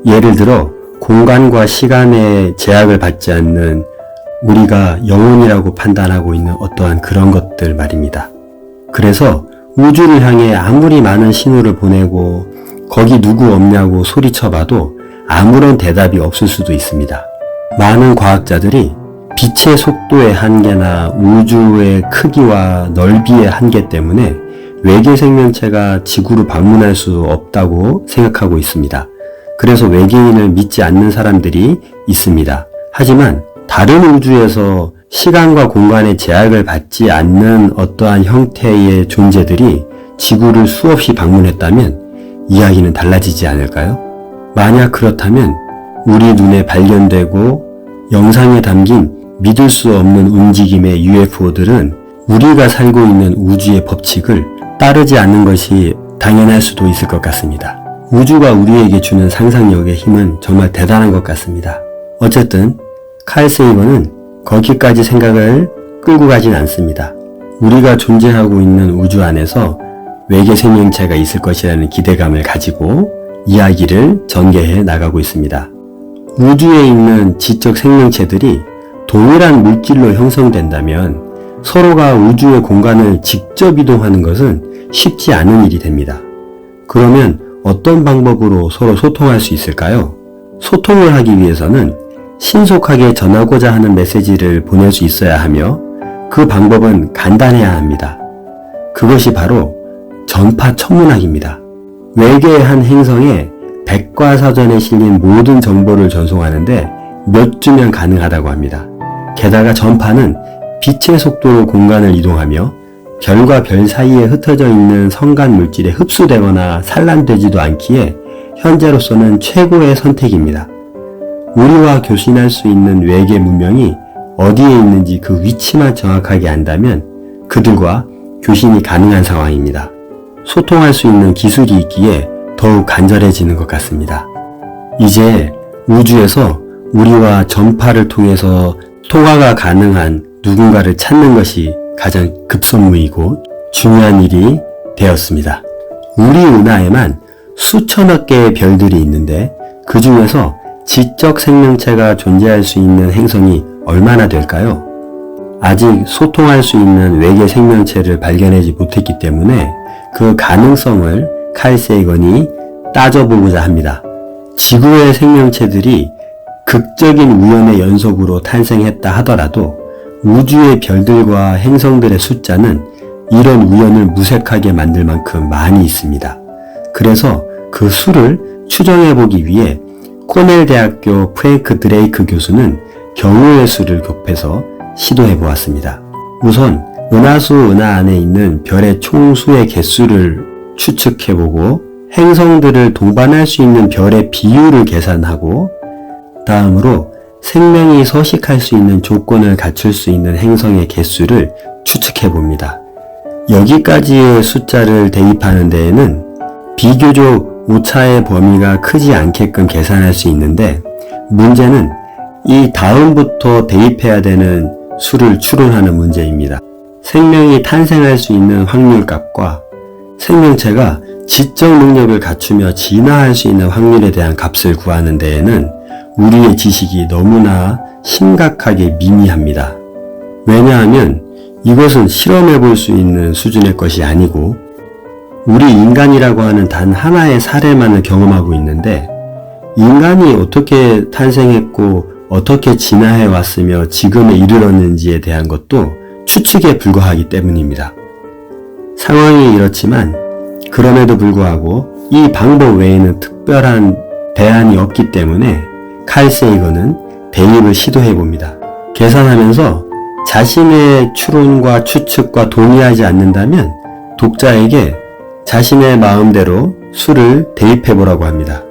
예를 들어 공간과 시간의 제약을 받지 않는 우리가 영혼이라고 판단하고 있는 어떠한 그런 것들 말입니다. 그래서 우주를 향해 아무리 많은 신호를 보내고 거기 누구 없냐고 소리쳐봐도 아무런 대답이 없을 수도 있습니다. 많은 과학자들이 빛의 속도의 한계나 우주의 크기와 넓이의 한계 때문에 외계 생명체가 지구로 방문할 수 없다고 생각하고 있습니다. 그래서 외계인을 믿지 않는 사람들이 있습니다. 하지만 다른 우주에서 시간과 공간의 제약을 받지 않는 어떠한 형태의 존재들이 지구를 수없이 방문했다면 이야기는 달라지지 않을까요? 만약 그렇다면 우리 눈에 발견되고 영상에 담긴 믿을 수 없는 움직임의 UFO들은 우리가 살고 있는 우주의 법칙을 따르지 않는 것이 당연할 수도 있을 것 같습니다. 우주가 우리에게 주는 상상력의 힘은 정말 대단한 것 같습니다. 어쨌든 칼 세이건은 거기까지 생각을 끌고 가진 않습니다. 우리가 존재하고 있는 우주 안에서 외계 생명체가 있을 것이라는 기대감을 가지고 이야기를 전개해 나가고 있습니다. 우주에 있는 지적 생명체들이 동일한 물질로 형성된다면 서로가 우주의 공간을 직접 이동하는 것은 쉽지 않은 일이 됩니다. 그러면 어떤 방법으로 서로 소통할 수 있을까요? 소통을 하기 위해서는 신속하게 전하고자 하는 메시지를 보낼 수 있어야 하며 그 방법은 간단해야 합니다. 그것이 바로 전파 천문학입니다. 외계의 한 행성에 백과사전에 실린 모든 정보를 전송하는데 몇 주면 가능하다고 합니다. 게다가 전파는 빛의 속도로 공간을 이동하며 별과 별 사이에 흩어져 있는 성간 물질에 흡수되거나 산란되지도 않기에 현재로서는 최고의 선택입니다. 우리와 교신할 수 있는 외계 문명이 어디에 있는지 그 위치만 정확하게 안다면 그들과 교신이 가능한 상황입니다. 소통할 수 있는 기술이 있기에 더욱 간절해지는 것 같습니다. 이제 우주에서 우리와 전파를 통해서 통화가 가능한 누군가를 찾는 것이 가장 급선무이고 중요한 일이 되었습니다. 우리 은하에만 수천억 개의 별들이 있는데 그 중에서 지적 생명체가 존재할 수 있는 행성이 얼마나 될까요? 아직 소통할 수 있는 외계 생명체를 발견하지 못했기 때문에 그 가능성을 칼 세이건이 따져보고자 합니다. 지구의 생명체들이 극적인 우연의 연속으로 탄생했다 하더라도 우주의 별들과 행성들의 숫자는 이런 우연을 무색하게 만들 만큼 많이 있습니다. 그래서 그 수를 추정해보기 위해 코넬 대학교 프랭크 드레이크 교수는 경우의 수를 곱해서 시도해보았습니다. 우선 은하수 은하 안에 있는 별의 총수의 개수를 추측해보고 행성들을 동반할 수 있는 별의 비율을 계산하고 다음으로 생명이 서식할 수 있는 조건을 갖출 수 있는 행성의 개수를 추측해봅니다. 여기까지의 숫자를 대입하는 데에는 비교적 오차의 범위가 크지 않게끔 계산할 수 있는데 문제는 이 다음부터 대입해야 되는 수를 추론하는 문제입니다. 생명이 탄생할 수 있는 확률값과 생명체가 지적 능력을 갖추며 진화할 수 있는 확률에 대한 값을 구하는 데에는 우리의 지식이 너무나 심각하게 미미합니다. 왜냐하면 이것은 실험해 볼 수 있는 수준의 것이 아니고 우리 인간이라고 하는 단 하나의 사례만을 경험하고 있는데 인간이 어떻게 탄생했고 어떻게 진화해 왔으며 지금에 이르렀는지에 대한 것도 추측에 불과하기 때문입니다. 상황이 이렇지만 그럼에도 불구하고 이 방법 외에는 특별한 대안이 없기 때문에 칼 세이건은 대입을 시도해 봅니다. 계산하면서 자신의 추론과 추측과 동의하지 않는다면 독자에게 자신의 마음대로 수를 대입해 보라고 합니다.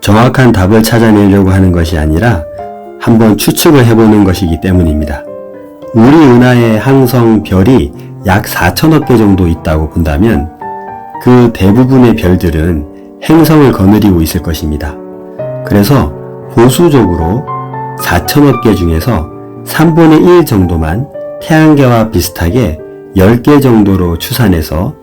정확한 답을 찾아내려고 하는 것이 아니라 한번 추측을 해보는 것이기 때문입니다. 우리 은하의 항성 별이 약 4천억 개 정도 있다고 본다면 그 대부분의 별들은 행성을 거느리고 있을 것입니다. 그래서 보수적으로 4천억 개 중에서 3분의 1 정도만 태양계와 비슷하게 10개 정도로 추산해서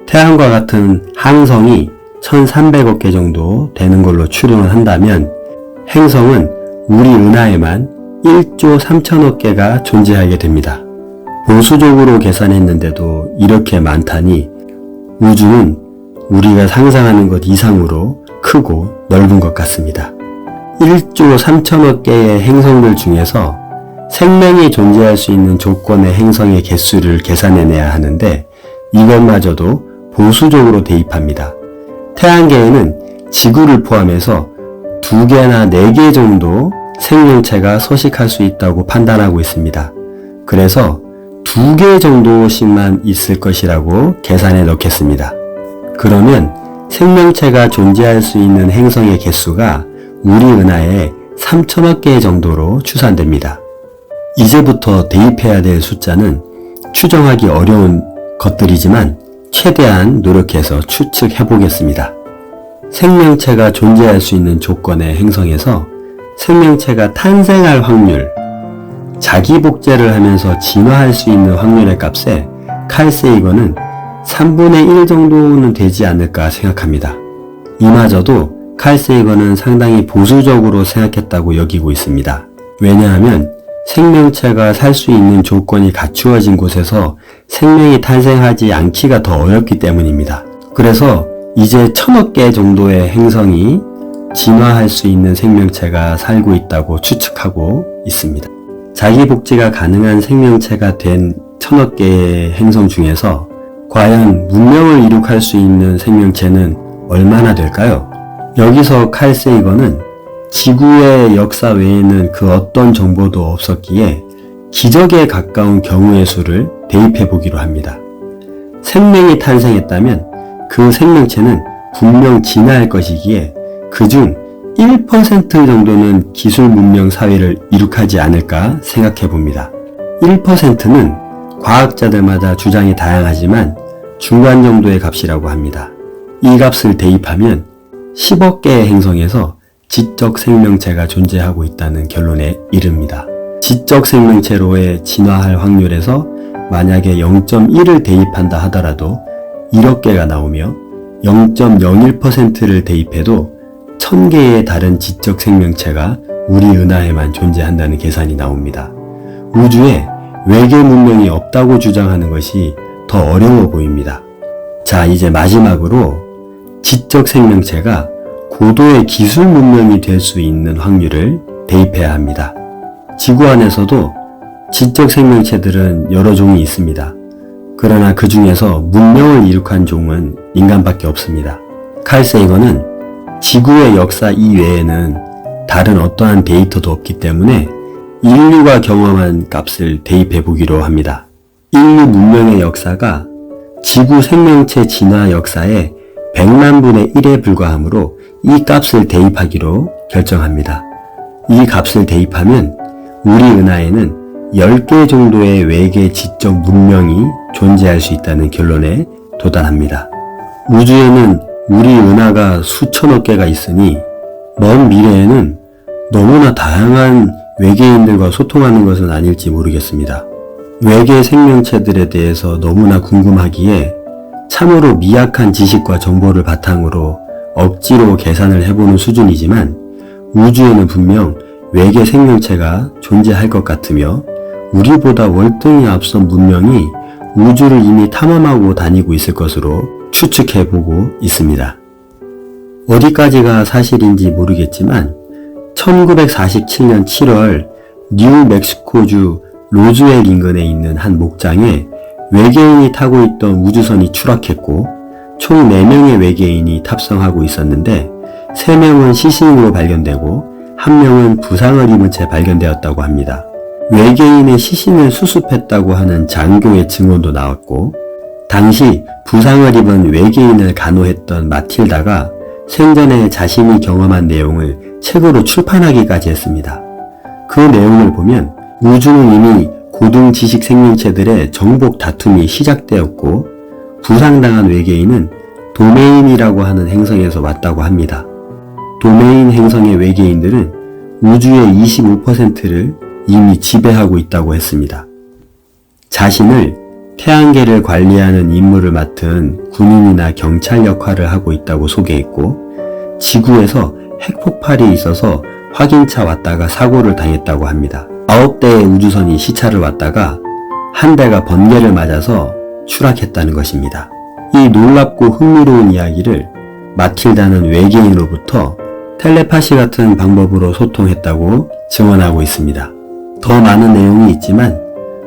태양과 같은 항성이 1300억 개 정도 되는 걸로 추론을 한다면 행성은 우리 은하에만 1조 3천억 개가 존재하게 됩니다. 보수적으로 계산했는데도 이렇게 많다니 우주는 우리가 상상하는 것 이상으로 크고 넓은 것 같습니다. 1조 3천억 개의 행성들 중에서 생명이 존재할 수 있는 조건의 행성의 개수를 계산해내야 하는데 이것마저도 보수적으로 대입합니다. 태양계에는 지구를 포함해서 2개나 4개 정도 생명체가 서식할 수 있다고 판단하고 있습니다. 그래서 2개 정도씩만 있을 것이라고 계산해 넣겠습니다. 그러면 생명체가 존재할 수 있는 행성의 개수가 우리 은하에 3천억 개 정도로 추산됩니다. 이제부터 대입해야 될 숫자는 추정하기 어려운 것들이지만 최대한 노력해서 추측해 보겠습니다. 생명체가 존재할 수 있는 조건의 행성에서 생명체가 탄생할 확률, 자기 복제를 하면서 진화할 수 있는 확률의 값에 칼 세이건은 3분의 1 정도는 되지 않을까 생각합니다. 이마저도 칼 세이건은 상당히 보수적으로 생각했다고 여기고 있습니다. 왜냐하면 생명체가 살 수 있는 조건이 갖추어진 곳에서 생명이 탄생하지 않기가 더 어렵기 때문입니다. 그래서 이제 1000억 개 정도의 행성이 진화할 수 있는 생명체가 살고 있다고 추측하고 있습니다. 자기 복제가 가능한 생명체가 된 1000억 개의 행성 중에서 과연 문명을 이룩할 수 있는 생명체는 얼마나 될까요? 여기서 칼 세이건은 지구의 역사 외에는 그 어떤 정보도 없었기에 기적에 가까운 경우의 수를 대입해 보기로 합니다. 생명이 탄생했다면 그 생명체는 분명 진화할 것이기에 그중 1% 정도는 기술 문명 사회를 이룩하지 않을까 생각해 봅니다. 1%는 과학자들마다 주장이 다양하지만 중간 정도의 값이라고 합니다. 이 값을 대입하면 10억 개의 행성에서 지적 생명체가 존재하고 있다는 결론에 이릅니다. 지적 생명체로의 진화할 확률에서 만약에 0.1을 대입한다 하더라도 1억 개가 나오며 0.01%를 대입해도 1000개의 다른 지적 생명체가 우리 은하에만 존재한다는 계산이 나옵니다. 우주에 외계 문명이 없다고 주장하는 것이 더 어려워 보입니다. 자, 이제 마지막으로 지적 생명체가 고도의 기술 문명이 될 수 있는 확률을 대입해야 합니다. 지구 안에서도 지적 생명체들은 여러 종이 있습니다. 그러나 그 중에서 문명을 이룩한 종은 인간밖에 없습니다. 칼 세이건은 지구의 역사 이외에는 다른 어떠한 데이터도 없기 때문에 인류가 경험한 값을 대입해 보기로 합니다. 인류 문명의 역사가 지구 생명체 진화 역사의 100만 분의 1에 불과하므로 이 값을 대입하기로 결정합니다. 이 값을 대입하면 우리 은하에는 10개 정도의 외계 지적 문명이 존재할 수 있다는 결론에 도달합니다. 우주에는 우리 은하가 수천억 개가 있으니 먼 미래에는 너무나 다양한 외계인들과 소통하는 것은 아닐지 모르겠습니다. 외계 생명체들에 대해서 너무나 궁금하기에 참으로 미약한 지식과 정보를 바탕으로 억지로 계산을 해보는 수준이지만 우주에는 분명 외계 생명체가 존재할 것 같으며 우리보다 월등히 앞선 문명이 우주를 이미 탐험하고 다니고 있을 것으로 추측해보고 있습니다. 어디까지가 사실인지 모르겠지만 1947년 7월 뉴멕시코주 로즈웰 인근에 있는 한 목장에 외계인이 타고 있던 우주선이 추락했고 총 4명의 외계인이 탑승하고 있었는데 3명은 시신으로 발견되고 1명은 부상을 입은 채 발견되었다고 합니다. 외계인의 시신을 수습했다고 하는 장교의 증언도 나왔고 당시 부상을 입은 외계인을 간호했던 마틸다가 생전에 자신이 경험한 내용을 책으로 출판하기까지 했습니다. 그 내용을 보면 우주는 이미 고등 지식 생명체들의 정복 다툼이 시작되었고 부상당한 외계인은 도메인이라고 하는 행성에서 왔다고 합니다. 도메인 행성의 외계인들은 우주의 25%를 이미 지배하고 있다고 했습니다. 자신을 태양계를 관리하는 임무를 맡은 군인이나 경찰 역할을 하고 있다고 소개했고 지구에서 핵폭발이 있어서 확인차 왔다가 사고를 당했다고 합니다. 9대의 우주선이 시차를 왔다가 한 대가 번개를 맞아서 추락했다는 것입니다. 이 놀랍고 흥미로운 이야기를 마틸다는 외계인으로부터 텔레파시 같은 방법으로 소통했다고 증언하고 있습니다. 더 많은 내용이 있지만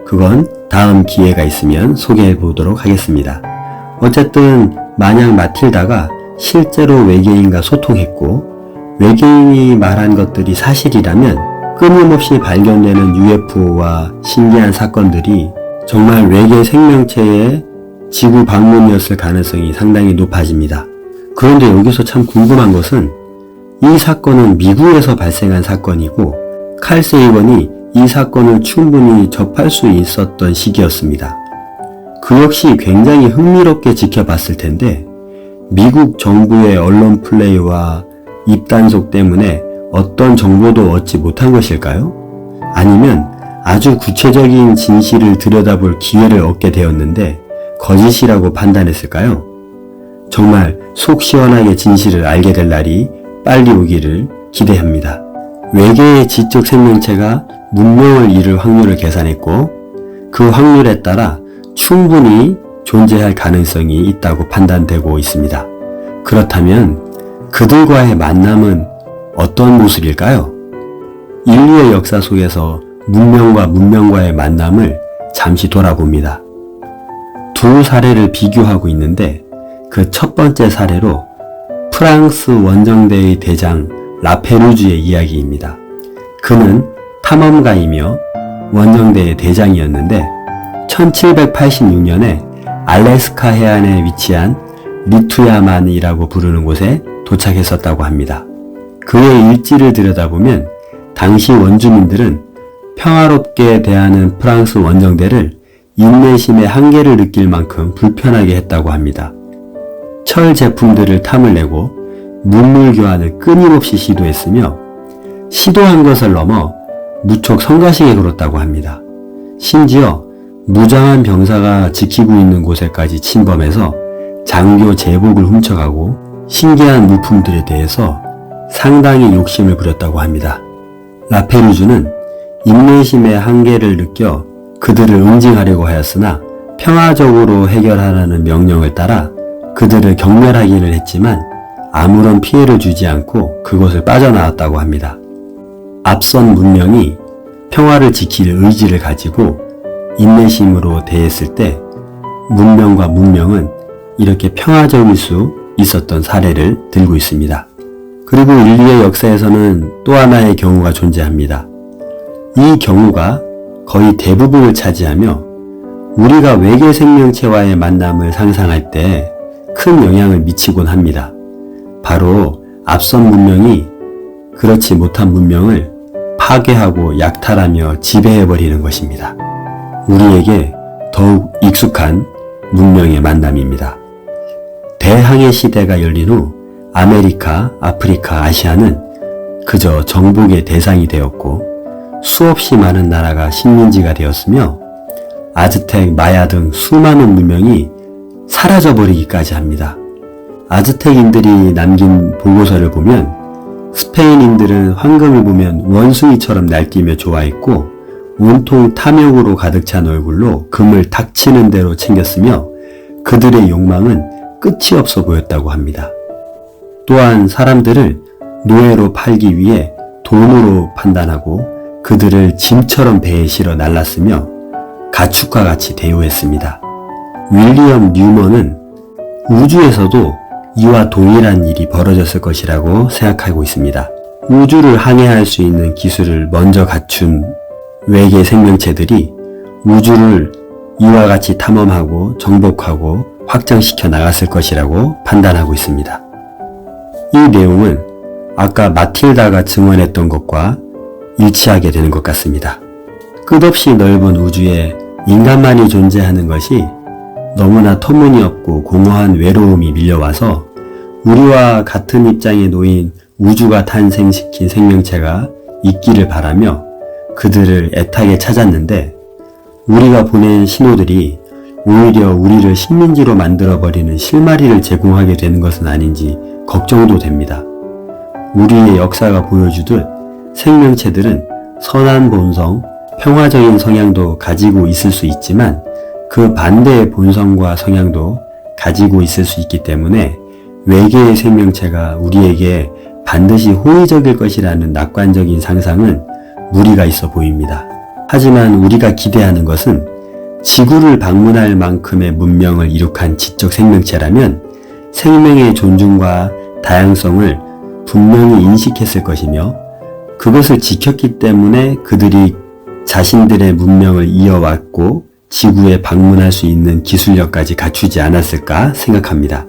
그건 다음 기회가 있으면 소개해 보도록 하겠습니다. 어쨌든 만약 마틸다가 실제로 외계인과 소통했고 외계인이 말한 것들이 사실이라면 끊임없이 발견되는 UFO와 신기한 사건들이 정말 외계 생명체의 지구 방문이었을 가능성이 상당히 높아집니다. 그런데 여기서 참 궁금한 것은 이 사건은 미국에서 발생한 사건이고 칼 세이건이 이 사건을 충분히 접할 수 있었던 시기였습니다. 그 역시 굉장히 흥미롭게 지켜봤을 텐데 미국 정부의 언론 플레이와 입단속 때문에 어떤 정보도 얻지 못한 것일까요? 아니면 아주 구체적인 진실을 들여다볼 기회를 얻게 되었는데 거짓이라고 판단했을까요? 정말 속 시원하게 진실을 알게 될 날이 빨리 오기를 기대합니다. 외계의 지적 생명체가 문명을 이룰 확률을 계산했고 그 확률에 따라 충분히 존재할 가능성이 있다고 판단되고 있습니다. 그렇다면 그들과의 만남은 어떤 모습일까요? 인류의 역사 속에서 문명과 문명과의 만남을 잠시 돌아봅니다. 두 사례를 비교하고 있는데 그 첫 번째 사례로 프랑스 원정대의 대장 라페루즈의 이야기입니다. 그는 탐험가이며 원정대의 대장이었는데 1786년에 알래스카 해안에 위치한 리투야만이라고 부르는 곳에 도착했었다고 합니다. 그의 일지를 들여다보면 당시 원주민들은 평화롭게 대하는 프랑스 원정대를 인내심의 한계를 느낄 만큼 불편하게 했다고 합니다. 철 제품들을 탐을 내고 문물 교환을 끊임없이 시도했으며 시도한 것을 넘어 무척 성가시게 굴었다고 합니다. 심지어 무장한 병사가 지키고 있는 곳에까지 침범해서 장교 제복을 훔쳐가고 신기한 물품들에 대해서 상당히 욕심을 부렸다고 합니다. 라페루즈는 인내심의 한계를 느껴 그들을 응징하려고 하였으나 평화적으로 해결하라는 명령을 따라 그들을 경멸하기는 했지만 아무런 피해를 주지 않고 그곳을 빠져나왔다고 합니다. 앞선 문명이 평화를 지킬 의지를 가지고 인내심으로 대했을 때 문명과 문명은 이렇게 평화적일 수 있었던 사례를 들고 있습니다. 그리고 인류의 역사에서는 또 하나의 경우가 존재합니다. 이 경우가 거의 대부분을 차지하며 우리가 외계 생명체와의 만남을 상상할 때 큰 영향을 미치곤 합니다. 바로 앞선 문명이 그렇지 못한 문명을 파괴하고 약탈하며 지배해버리는 것입니다. 우리에게 더욱 익숙한 문명의 만남입니다. 대항해 시대가 열린 후 아메리카, 아프리카, 아시아는 그저 정복의 대상이 되었고 수없이 많은 나라가 식민지가 되었으며 아즈텍, 마야 등 수많은 문명이 사라져버리기까지 합니다. 아즈텍인들이 남긴 보고서를 보면 스페인인들은 황금을 보면 원숭이처럼 날뛰며 좋아했고 온통 탐욕으로 가득 찬 얼굴로 금을 닥치는 대로 챙겼으며 그들의 욕망은 끝이 없어 보였다고 합니다. 또한 사람들을 노예로 팔기 위해 돈으로 판단하고 그들을 짐처럼 배에 실어 날랐으며 가축과 같이 대우했습니다. 윌리엄 뉴먼은 우주에서도 이와 동일한 일이 벌어졌을 것이라고 생각하고 있습니다. 우주를 항해할 수 있는 기술을 먼저 갖춘 외계 생명체들이 우주를 이와 같이 탐험하고 정복하고 확장시켜 나갔을 것이라고 판단하고 있습니다. 이 내용은 아까 마틸다가 증언했던 것과 일치하게 되는 것 같습니다. 끝없이 넓은 우주에 인간만이 존재하는 것이 너무나 터무니없고 공허한 외로움이 밀려와서 우리와 같은 입장에 놓인 우주가 탄생시킨 생명체가 있기를 바라며 그들을 애타게 찾았는데 우리가 보낸 신호들이 오히려 우리를 식민지로 만들어버리는 실마리를 제공하게 되는 것은 아닌지 걱정도 됩니다. 우리의 역사가 보여주듯 생명체들은 선한 본성, 평화적인 성향도 가지고 있을 수 있지만 그 반대의 본성과 성향도 가지고 있을 수 있기 때문에 외계의 생명체가 우리에게 반드시 호의적일 것이라는 낙관적인 상상은 무리가 있어 보입니다. 하지만 우리가 기대하는 것은 지구를 방문할 만큼의 문명을 이룩한 지적 생명체라면 생명의 존중과 다양성을 분명히 인식했을 것이며 그것을 지켰기 때문에 그들이 자신들의 문명을 이어왔고 지구에 방문할 수 있는 기술력까지 갖추지 않았을까 생각합니다.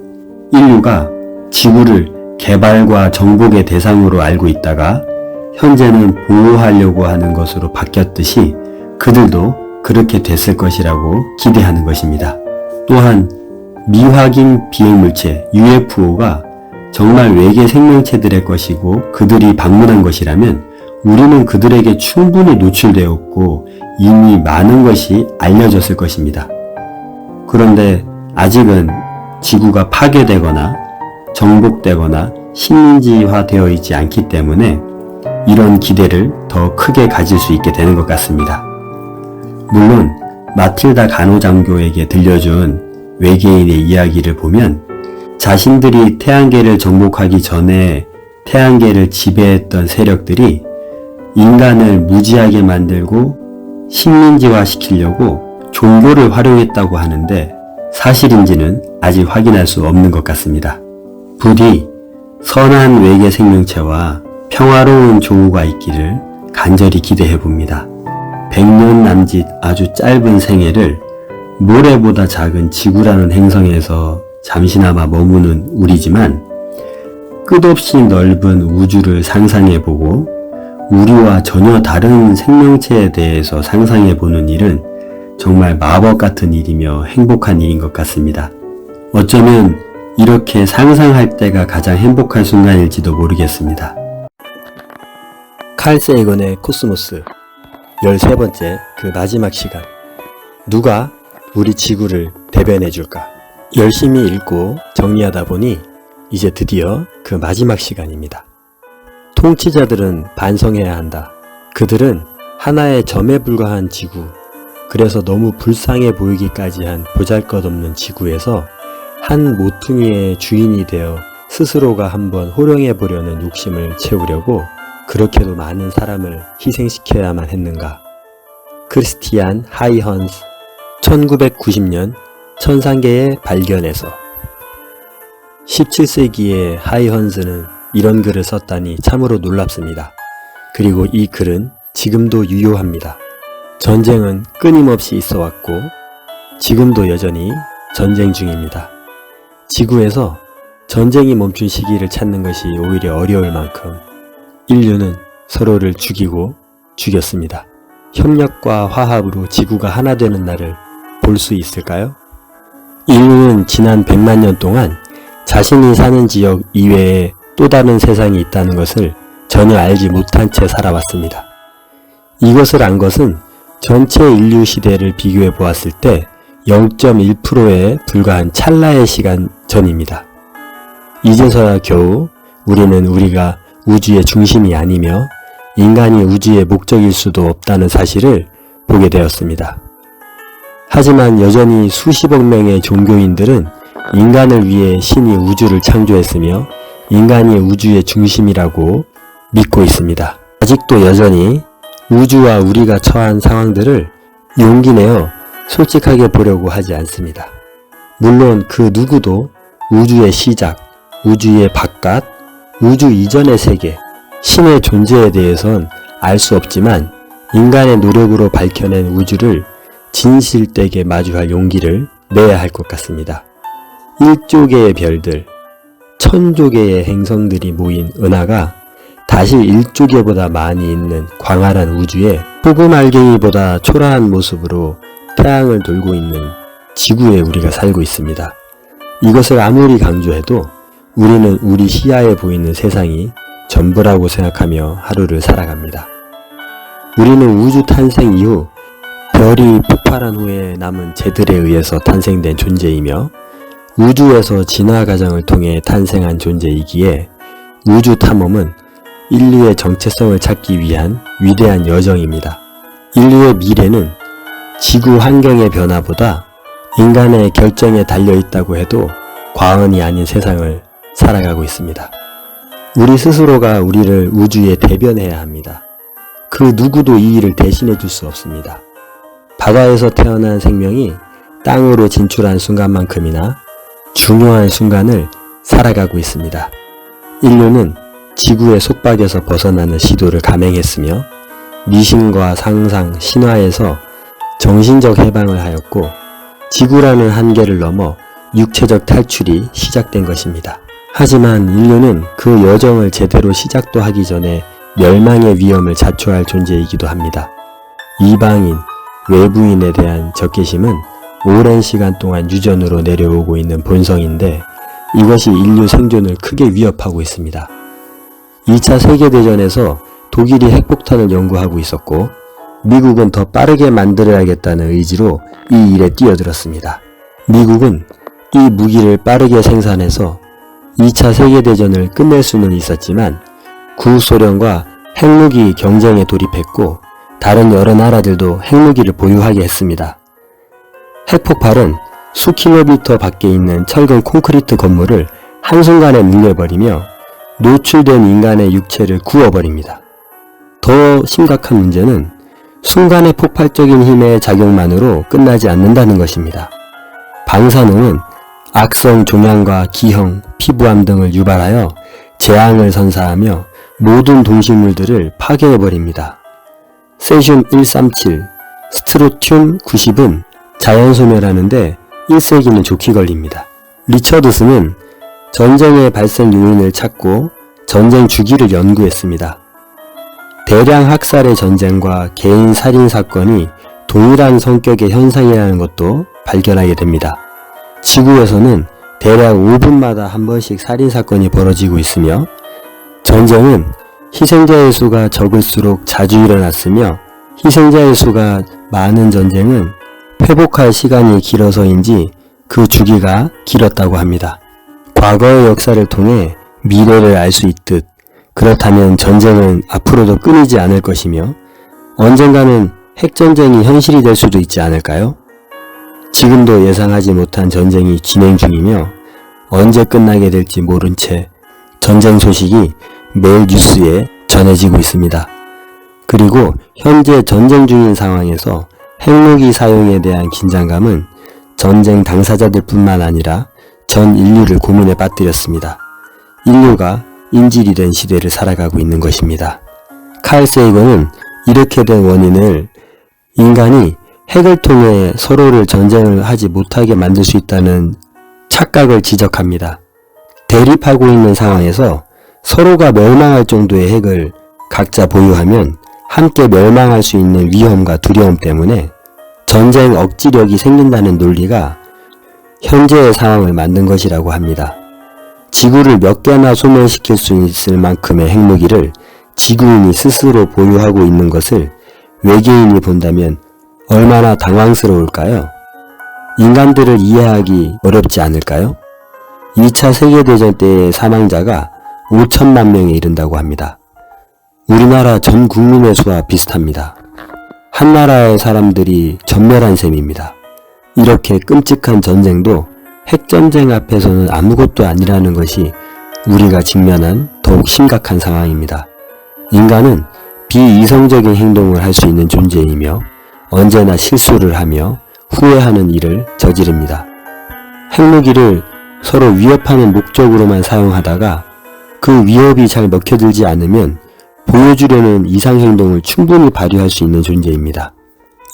인류가 지구를 개발과 정복의 대상으로 알고 있다가 현재는 보호하려고 하는 것으로 바뀌었듯이 그들도 그렇게 됐을 것이라고 기대하는 것입니다. 또한 미확인 비행물체 UFO가 정말 외계 생명체들의 것이고 그들이 방문한 것이라면 우리는 그들에게 충분히 노출되었고 이미 많은 것이 알려졌을 것입니다. 그런데 아직은 지구가 파괴되거나 정복되거나 식민지화되어 있지 않기 때문에 이런 기대를 더 크게 가질 수 있게 되는 것 같습니다. 물론 마틸다 간호장교에게 들려준 외계인의 이야기를 보면 자신들이 태양계를 정복하기 전에 태양계를 지배했던 세력들이 인간을 무지하게 만들고 식민지화 시키려고 종교를 활용했다고 하는데 사실인지는 아직 확인할 수 없는 것 같습니다. 부디 선한 외계 생명체와 평화로운 조우가 있기를 간절히 기대해 봅니다. 100년 남짓 아주 짧은 생애를 모래보다 작은 지구라는 행성에서 잠시나마 머무는 우리지만 끝없이 넓은 우주를 상상해보고 우리와 전혀 다른 생명체에 대해서 상상해보는 일은 정말 마법 같은 일이며 행복한 일인 것 같습니다. 어쩌면 이렇게 상상할 때가 가장 행복한 순간일지도 모르겠습니다. 칼 세이건의 코스모스 13번째 그 마지막 시간. 누가 우리 지구를 대변해 줄까? 열심히 읽고 정리하다 보니 이제 드디어 그 마지막 시간입니다. 통치자들은 반성해야 한다. 그들은 하나의 점에 불과한 지구, 그래서 너무 불쌍해 보이기까지 한 보잘것없는 지구에서 한 모퉁이의 주인이 되어 스스로가 한번 호령해 보려는 욕심을 채우려고 그렇게도 많은 사람을 희생시켜야만 했는가. 크리스티안 하이헌스 1990년 천상계의 발견에서 17세기의 하이헌스는 이런 글을 썼다니 참으로 놀랍습니다. 그리고 이 글은 지금도 유효합니다. 전쟁은 끊임없이 있어 왔고 지금도 여전히 전쟁 중입니다. 지구에서 전쟁이 멈춘 시기를 찾는 것이 오히려 어려울 만큼 인류는 서로를 죽이고 죽였습니다. 협력과 화합으로 지구가 하나 되는 날을 볼 수 있을까요? 인류는 지난 100만 년 동안 자신이 사는 지역 이외에 또 다른 세상이 있다는 것을 전혀 알지 못한 채 살아왔습니다. 이것을 안 것은 전체 인류 시대를 비교해 보았을 때 0.1%에 불과한 찰나의 시간 전입니다. 이제서야 겨우 우리는 우리가 우주의 중심이 아니며 인간이 우주의 목적일 수도 없다는 사실을 보게 되었습니다. 하지만 여전히 수십억 명의 종교인들은 인간을 위해 신이 우주를 창조했으며 인간이 우주의 중심이라고 믿고 있습니다. 아직도 여전히 우주와 우리가 처한 상황들을 용기 내어 솔직하게 보려고 하지 않습니다. 물론 그 누구도 우주의 시작, 우주의 바깥, 우주 이전의 세계, 신의 존재에 대해선 알 수 없지만 인간의 노력으로 밝혀낸 우주를 진실되게 마주할 용기를 내야 할 것 같습니다. 1조 개의 별들, 1000조 개의 행성들이 모인 은하가 다시 1조 개보다 많이 있는 광활한 우주에 소금알갱이보다 초라한 모습으로 태양을 돌고 있는 지구에 우리가 살고 있습니다. 이것을 아무리 강조해도 우리는 우리 시야에 보이는 세상이 전부라고 생각하며 하루를 살아갑니다. 우리는 우주 탄생 이후 별이 폭발한 후에 남은 재들에 의해서 탄생된 존재이며 우주에서 진화 과정을 통해 탄생한 존재이기에 우주 탐험은 인류의 정체성을 찾기 위한 위대한 여정입니다. 인류의 미래는 지구 환경의 변화보다 인간의 결정에 달려 있다고 해도 과언이 아닌 세상을 살아가고 있습니다. 우리 스스로가 우리를 우주에 대변해야 합니다. 그 누구도 이 일을 대신해 줄 수 없습니다. 바다에서 태어난 생명이 땅으로 진출한 순간만큼이나 중요한 순간을 살아가고 있습니다. 인류는 지구의 속박에서 벗어나는 시도를 감행했으며 미신과 상상, 신화에서 정신적 해방을 하였고 지구라는 한계를 넘어 육체적 탈출이 시작된 것입니다. 하지만 인류는 그 여정을 제대로 시작도 하기 전에 멸망의 위험을 자초할 존재이기도 합니다. 이방인, 외부인에 대한 적개심은 오랜 시간 동안 유전으로 내려오고 있는 본성인데 이것이 인류 생존을 크게 위협하고 있습니다. 2차 세계대전에서 독일이 핵폭탄을 연구하고 있었고 미국은 더 빠르게 만들어야겠다는 의지로 이 일에 뛰어들었습니다. 미국은 이 무기를 빠르게 생산해서 2차 세계대전을 끝낼 수는 있었지만 구소련과 핵무기 경쟁에 돌입했고 다른 여러 나라들도 핵무기를 보유하게 했습니다. 핵폭발은 수킬로미터 밖에 있는 철근 콘크리트 건물을 한순간에 물려버리며 노출된 인간의 육체를 구워버립니다. 더 심각한 문제는 순간의 폭발적인 힘의 작용만으로 끝나지 않는다는 것입니다. 방사능은 악성 종양과 기형, 피부암 등을 유발하여 재앙을 선사하며 모든 동식물들을 파괴해버립니다. 세슘 137, 스트론튬 90은 자연 소멸하는데 1세기는 좋게 걸립니다. 리처드슨은 전쟁의 발생 요인을 찾고 전쟁 주기를 연구했습니다. 대량 학살의 전쟁과 개인 살인 사건이 동일한 성격의 현상이라는 것도 발견하게 됩니다. 지구에서는 대략 5분마다 한 번씩 살인 사건이 벌어지고 있으며 전쟁은 희생자의 수가 적을수록 자주 일어났으며 희생자의 수가 많은 전쟁은 회복할 시간이 길어서인지 그 주기가 길었다고 합니다. 과거의 역사를 통해 미래를 알 수 있듯 그렇다면 전쟁은 앞으로도 끊이지 않을 것이며 언젠가는 핵전쟁이 현실이 될 수도 있지 않을까요? 지금도 예상하지 못한 전쟁이 진행 중이며 언제 끝나게 될지 모른 채 전쟁 소식이 매일 뉴스에 전해지고 있습니다. 그리고 현재 전쟁 중인 상황에서 핵무기 사용에 대한 긴장감은 전쟁 당사자들 뿐만 아니라 전 인류를 고민에 빠뜨렸습니다. 인류가 인질이 된 시대를 살아가고 있는 것입니다. 칼 세이건은 이렇게 된 원인을 인간이 핵을 통해 서로를 전쟁을 하지 못하게 만들 수 있다는 착각을 지적합니다. 대립하고 있는 상황에서 서로가 멸망할 정도의 핵을 각자 보유하면 함께 멸망할 수 있는 위험과 두려움 때문에 전쟁 억지력이 생긴다는 논리가 현재의 상황을 만든 것이라고 합니다. 지구를 몇 개나 소멸시킬 수 있을 만큼의 핵무기를 지구인이 스스로 보유하고 있는 것을 외계인이 본다면 얼마나 당황스러울까요? 인간들을 이해하기 어렵지 않을까요? 2차 세계대전 때의 사망자가 5천만 명에 이른다고 합니다. 우리나라 전 국민의 수와 비슷합니다. 한 나라의 사람들이 전멸한 셈입니다. 이렇게 끔찍한 전쟁도 핵전쟁 앞에서는 아무것도 아니라는 것이 우리가 직면한 더욱 심각한 상황입니다. 인간은 비이성적인 행동을 할 수 있는 존재이며 언제나 실수를 하며 후회하는 일을 저지릅니다. 핵무기를 서로 위협하는 목적으로만 사용하다가 그 위협이 잘 먹혀들지 않으면 보여주려는 이상행동을 충분히 발휘할 수 있는 존재입니다.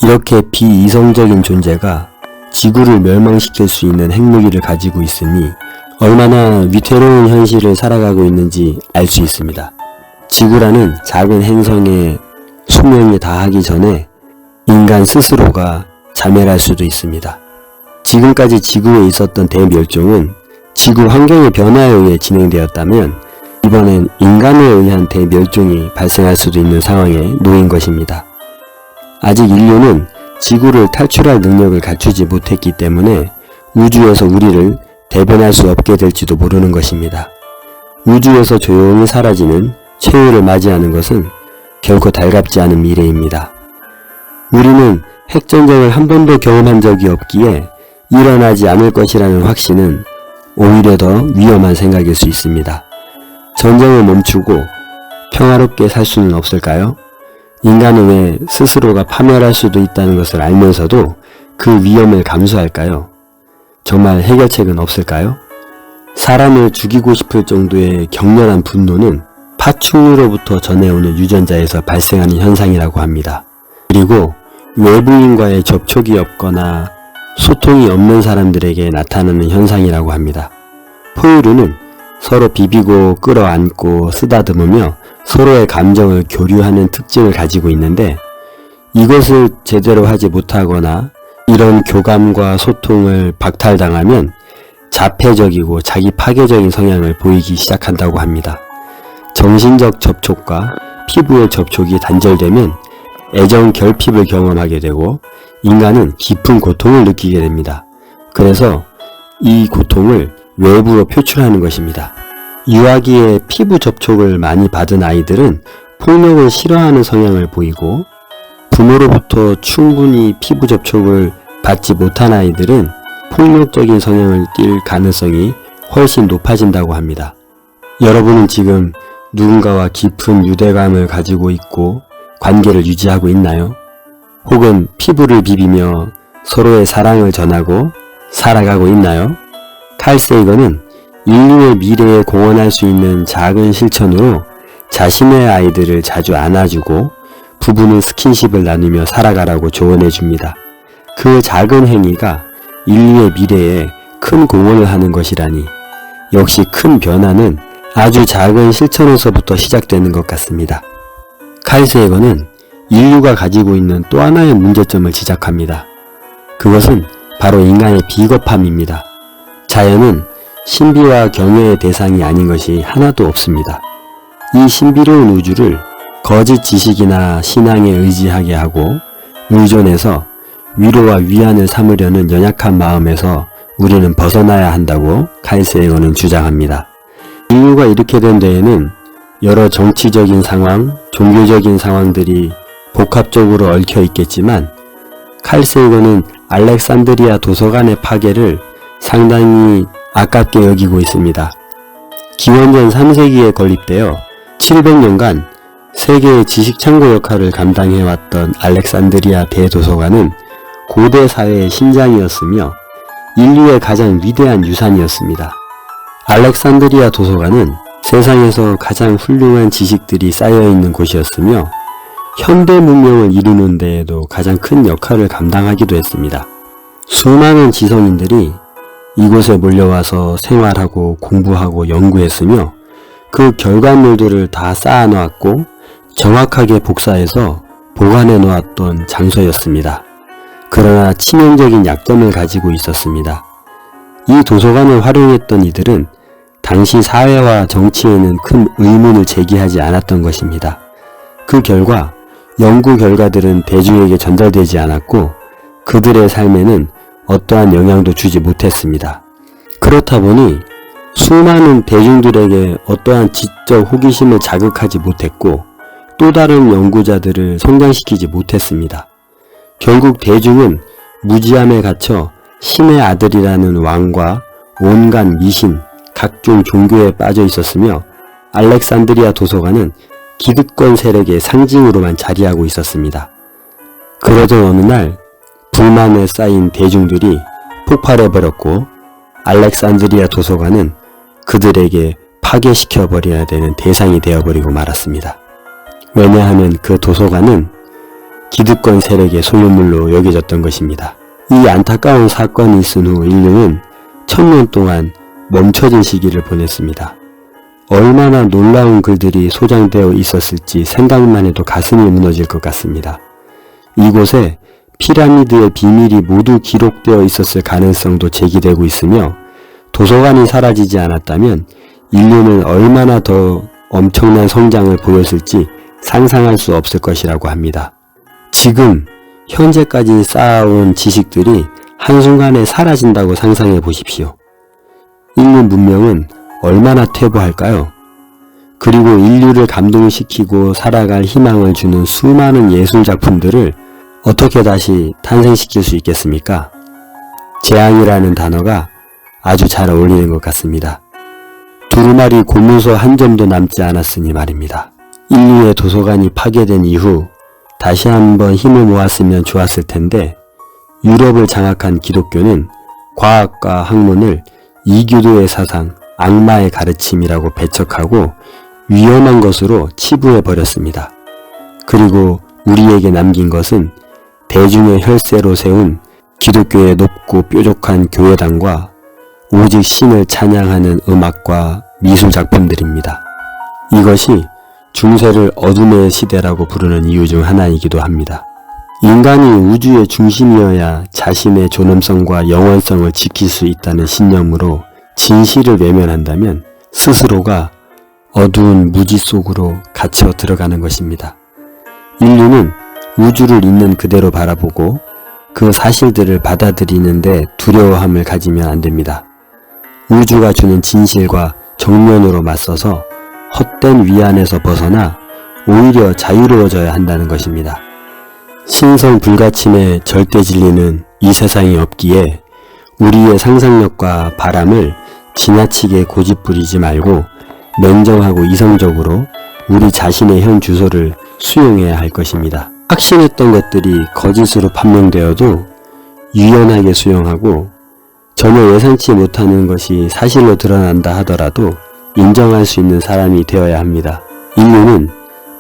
이렇게 비이성적인 존재가 지구를 멸망시킬 수 있는 핵무기를 가지고 있으니 얼마나 위태로운 현실을 살아가고 있는지 알 수 있습니다. 지구라는 작은 행성의 수명이 다하기 전에 인간 스스로가 자멸할 수도 있습니다. 지금까지 지구에 있었던 대멸종은 지구 환경의 변화에 의해 진행되었다면 이번엔 인간에 의한 대멸종이 발생할 수도 있는 상황에 놓인 것입니다. 아직 인류는 지구를 탈출할 능력을 갖추지 못했기 때문에 우주에서 우리를 대변할 수 없게 될지도 모르는 것입니다. 우주에서 조용히 사라지는 최후를 맞이하는 것은 결코 달갑지 않은 미래입니다. 우리는 핵전쟁을 한 번도 경험한 적이 없기에 일어나지 않을 것이라는 확신은 오히려 더 위험한 생각일 수 있습니다. 전쟁을 멈추고 평화롭게 살 수는 없을까요? 인간은 왜 스스로가 파멸할 수도 있다는 것을 알면서도 그 위험을 감수할까요? 정말 해결책은 없을까요? 사람을 죽이고 싶을 정도의 격렬한 분노는 파충류로부터 전해오는 유전자에서 발생하는 현상이라고 합니다. 그리고 외부인과의 접촉이 없거나 소통이 없는 사람들에게 나타나는 현상이라고 합니다. 포유류는 서로 비비고 끌어안고 쓰다듬으며 서로의 감정을 교류하는 특징을 가지고 있는데 이것을 제대로 하지 못하거나 이런 교감과 소통을 박탈당하면 자폐적이고 자기 파괴적인 성향을 보이기 시작한다고 합니다. 정신적 접촉과 피부의 접촉이 단절되면 애정 결핍을 경험하게 되고 인간은 깊은 고통을 느끼게 됩니다. 그래서 이 고통을 외부로 표출하는 것입니다. 유아기에 피부 접촉을 많이 받은 아이들은 폭력을 싫어하는 성향을 보이고 부모로부터 충분히 피부 접촉을 받지 못한 아이들은 폭력적인 성향을 띌 가능성이 훨씬 높아진다고 합니다. 여러분은 지금 누군가와 깊은 유대감을 가지고 있고 관계를 유지하고 있나요? 혹은 피부를 비비며 서로의 사랑을 전하고 살아가고 있나요? 칼 세이건은 인류의 미래에 공헌할 수 있는 작은 실천으로 자신의 아이들을 자주 안아주고 부부는 스킨십을 나누며 살아가라고 조언해 줍니다. 그 작은 행위가 인류의 미래에 큰 공헌을 하는 것이라니 역시 큰 변화는 아주 작은 실천에서부터 시작되는 것 같습니다. 칼 세이건은 인류가 가지고 있는 또 하나의 문제점을 지적합니다. 그것은 바로 인간의 비겁함입니다. 자연은 신비와 경외의 대상이 아닌 것이 하나도 없습니다. 이 신비로운 우주를 거짓 지식이나 신앙에 의지하게 하고 의존해서 위로와 위안을 삼으려는 연약한 마음에서 우리는 벗어나야 한다고 칼 세이건은 주장합니다. 인류가 이렇게 된 데에는 여러 정치적인 상황, 종교적인 상황들이 복합적으로 얽혀 있겠지만 칼 세이건은 알렉산드리아 도서관의 파괴를 상당히 아깝게 여기고 있습니다. 기원전 3세기에 건립되어 700년간 세계의 지식창고 역할을 감당해왔던 알렉산드리아 대도서관은 고대 사회의 심장이었으며 인류의 가장 위대한 유산이었습니다. 알렉산드리아 도서관은 세상에서 가장 훌륭한 지식들이 쌓여있는 곳이었으며 현대 문명을 이루는 데에도 가장 큰 역할을 감당하기도 했습니다. 수많은 지성인들이 이곳에 몰려와서 생활하고 공부하고 연구했으며 그 결과물들을 다 쌓아놓았고 정확하게 복사해서 보관해 놓았던 장소였습니다. 그러나 치명적인 약점을 가지고 있었습니다. 이 도서관을 활용했던 이들은 당시 사회와 정치에는 큰 의문을 제기하지 않았던 것입니다. 그 결과 연구 결과들은 대중에게 전달되지 않았고 그들의 삶에는 어떠한 영향도 주지 못했습니다. 그렇다 보니 수많은 대중들에게 어떠한 지적 호기심을 자극하지 못했고 또 다른 연구자들을 성장시키지 못했습니다. 결국 대중은 무지함에 갇혀 신의 아들이라는 왕과 온갖 미신, 각종 종교에 빠져 있었으며 알렉산드리아 도서관은 기득권 세력의 상징으로만 자리하고 있었습니다. 그러던 어느 날 불만에 쌓인 대중들이 폭발해버렸고 알렉산드리아 도서관은 그들에게 파괴시켜버려야 되는 대상이 되어버리고 말았습니다. 왜냐하면 그 도서관은 기득권 세력의 소유물로 여겨졌던 것입니다. 이 안타까운 사건이 있은 후 인류는 1000년 동안 멈춰진 시기를 보냈습니다. 얼마나 놀라운 글들이 소장되어 있었을지 생각만 해도 가슴이 무너질 것 같습니다. 이곳에 피라미드의 비밀이 모두 기록되어 있었을 가능성도 제기되고 있으며 도서관이 사라지지 않았다면 인류는 얼마나 더 엄청난 성장을 보였을지 상상할 수 없을 것이라고 합니다. 지금 현재까지 쌓아온 지식들이 한순간에 사라진다고 상상해 보십시오. 인류 문명은 얼마나 퇴보할까요? 그리고 인류를 감동시키고 살아갈 희망을 주는 수많은 예술작품들을 어떻게 다시 탄생시킬 수 있겠습니까? 재앙이라는 단어가 아주 잘 어울리는 것 같습니다. 두루마리 고문서 한 점도 남지 않았으니 말입니다. 인류의 도서관이 파괴된 이후 다시 한번 힘을 모았으면 좋았을 텐데 유럽을 장악한 기독교는 과학과 학문을 이교도의 사상, 악마의 가르침이라고 배척하고 위험한 것으로 치부해버렸습니다. 그리고 우리에게 남긴 것은 대중의 혈세로 세운 기독교의 높고 뾰족한 교회당과 오직 신을 찬양하는 음악과 미술 작품들입니다. 이것이 중세를 어둠의 시대라고 부르는 이유 중 하나이기도 합니다. 인간이 우주의 중심이어야 자신의 존엄성과 영원성을 지킬 수 있다는 신념으로 진실을 외면한다면 스스로가 어두운 무지 속으로 갇혀 들어가는 것입니다. 인류는 우주를 있는 그대로 바라보고 그 사실들을 받아들이는데 두려워함을 가지면 안 됩니다. 우주가 주는 진실과 정면으로 맞서서 헛된 위안에서 벗어나 오히려 자유로워져야 한다는 것입니다. 신성 불가침의 절대 진리는 이 세상에 없기에 우리의 상상력과 바람을 지나치게 고집부리지 말고 냉정하고 이성적으로 우리 자신의 현 주소를 수용해야 할 것입니다. 확신했던 것들이 거짓으로 판명되어도 유연하게 수용하고 전혀 예상치 못하는 것이 사실로 드러난다 하더라도 인정할 수 있는 사람이 되어야 합니다. 인류는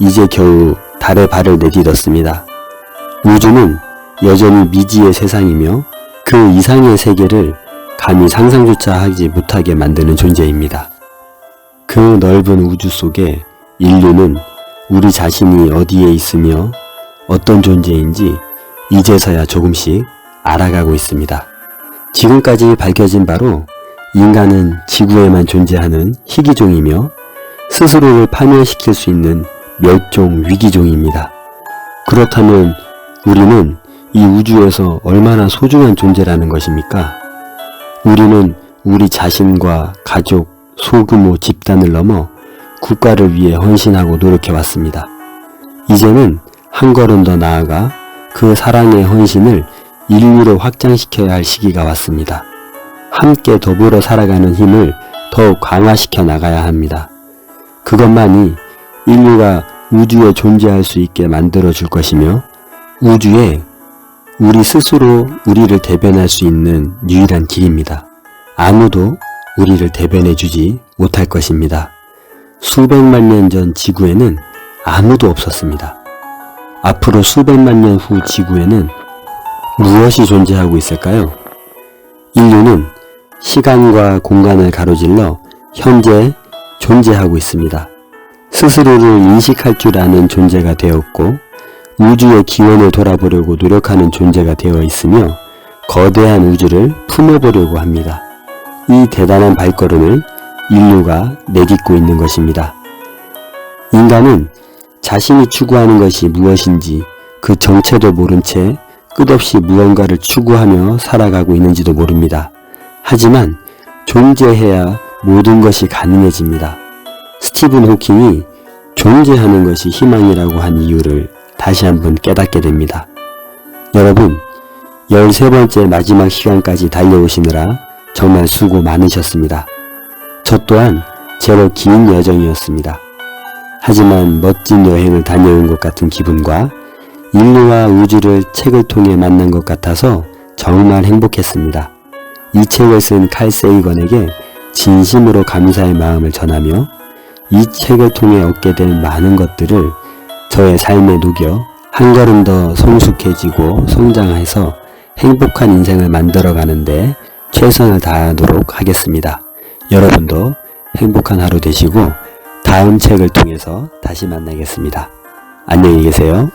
이제 겨우 달에 발을 내딛었습니다. 우주는 여전히 미지의 세상이며 그 이상의 세계를 감히 상상조차 하지 못하게 만드는 존재입니다. 그 넓은 우주 속에 인류는 우리 자신이 어디에 있으며 어떤 존재인지 이제서야 조금씩 알아가고 있습니다. 지금까지 밝혀진 바로 인간은 지구에만 존재하는 희귀종이며 스스로를 파멸시킬 수 있는 멸종 위기종입니다. 그렇다면 우리는 이 우주에서 얼마나 소중한 존재라는 것입니까? 우리는 우리 자신과 가족, 소규모 집단을 넘어 국가를 위해 헌신하고 노력해왔습니다. 이제는 한 걸음 더 나아가 그 사랑의 헌신을 인류로 확장시켜야 할 시기가 왔습니다. 함께 더불어 살아가는 힘을 더욱 강화시켜 나가야 합니다. 그것만이 인류가 우주에 존재할 수 있게 만들어 줄 것이며 우주에 우리 스스로 우리를 대변할 수 있는 유일한 길입니다. 아무도 우리를 대변해 주지 못할 것입니다. 수백만 년 전 지구에는 아무도 없었습니다. 앞으로 수백만 년 후 지구에는 무엇이 존재하고 있을까요? 인류는 시간과 공간을 가로질러 현재 존재하고 있습니다. 스스로를 인식할 줄 아는 존재가 되었고 우주의 기원을 돌아보려고 노력하는 존재가 되어 있으며 거대한 우주를 품어보려고 합니다. 이 대단한 발걸음을 인류가 내딛고 있는 것입니다. 인간은 자신이 추구하는 것이 무엇인지 그 정체도 모른 채 끝없이 무언가를 추구하며 살아가고 있는지도 모릅니다. 하지만 존재해야 모든 것이 가능해집니다. 스티븐 호킹이 존재하는 것이 희망이라고 한 이유를 다시 한번 깨닫게 됩니다. 여러분, 13번째 마지막 시간까지 달려오시느라 정말 수고 많으셨습니다. 저 또한 제로 긴 여정이었습니다. 하지만 멋진 여행을 다녀온 것 같은 기분과 인류와 우주를 책을 통해 만난 것 같아서 정말 행복했습니다. 이 책을 쓴 칼 세이건에게 진심으로 감사의 마음을 전하며 이 책을 통해 얻게 된 많은 것들을 저의 삶에 녹여 한 걸음 더 성숙해지고 성장해서 행복한 인생을 만들어가는데 최선을 다하도록 하겠습니다. 여러분도 행복한 하루 되시고 다음 책을 통해서 다시 만나겠습니다. 안녕히 계세요.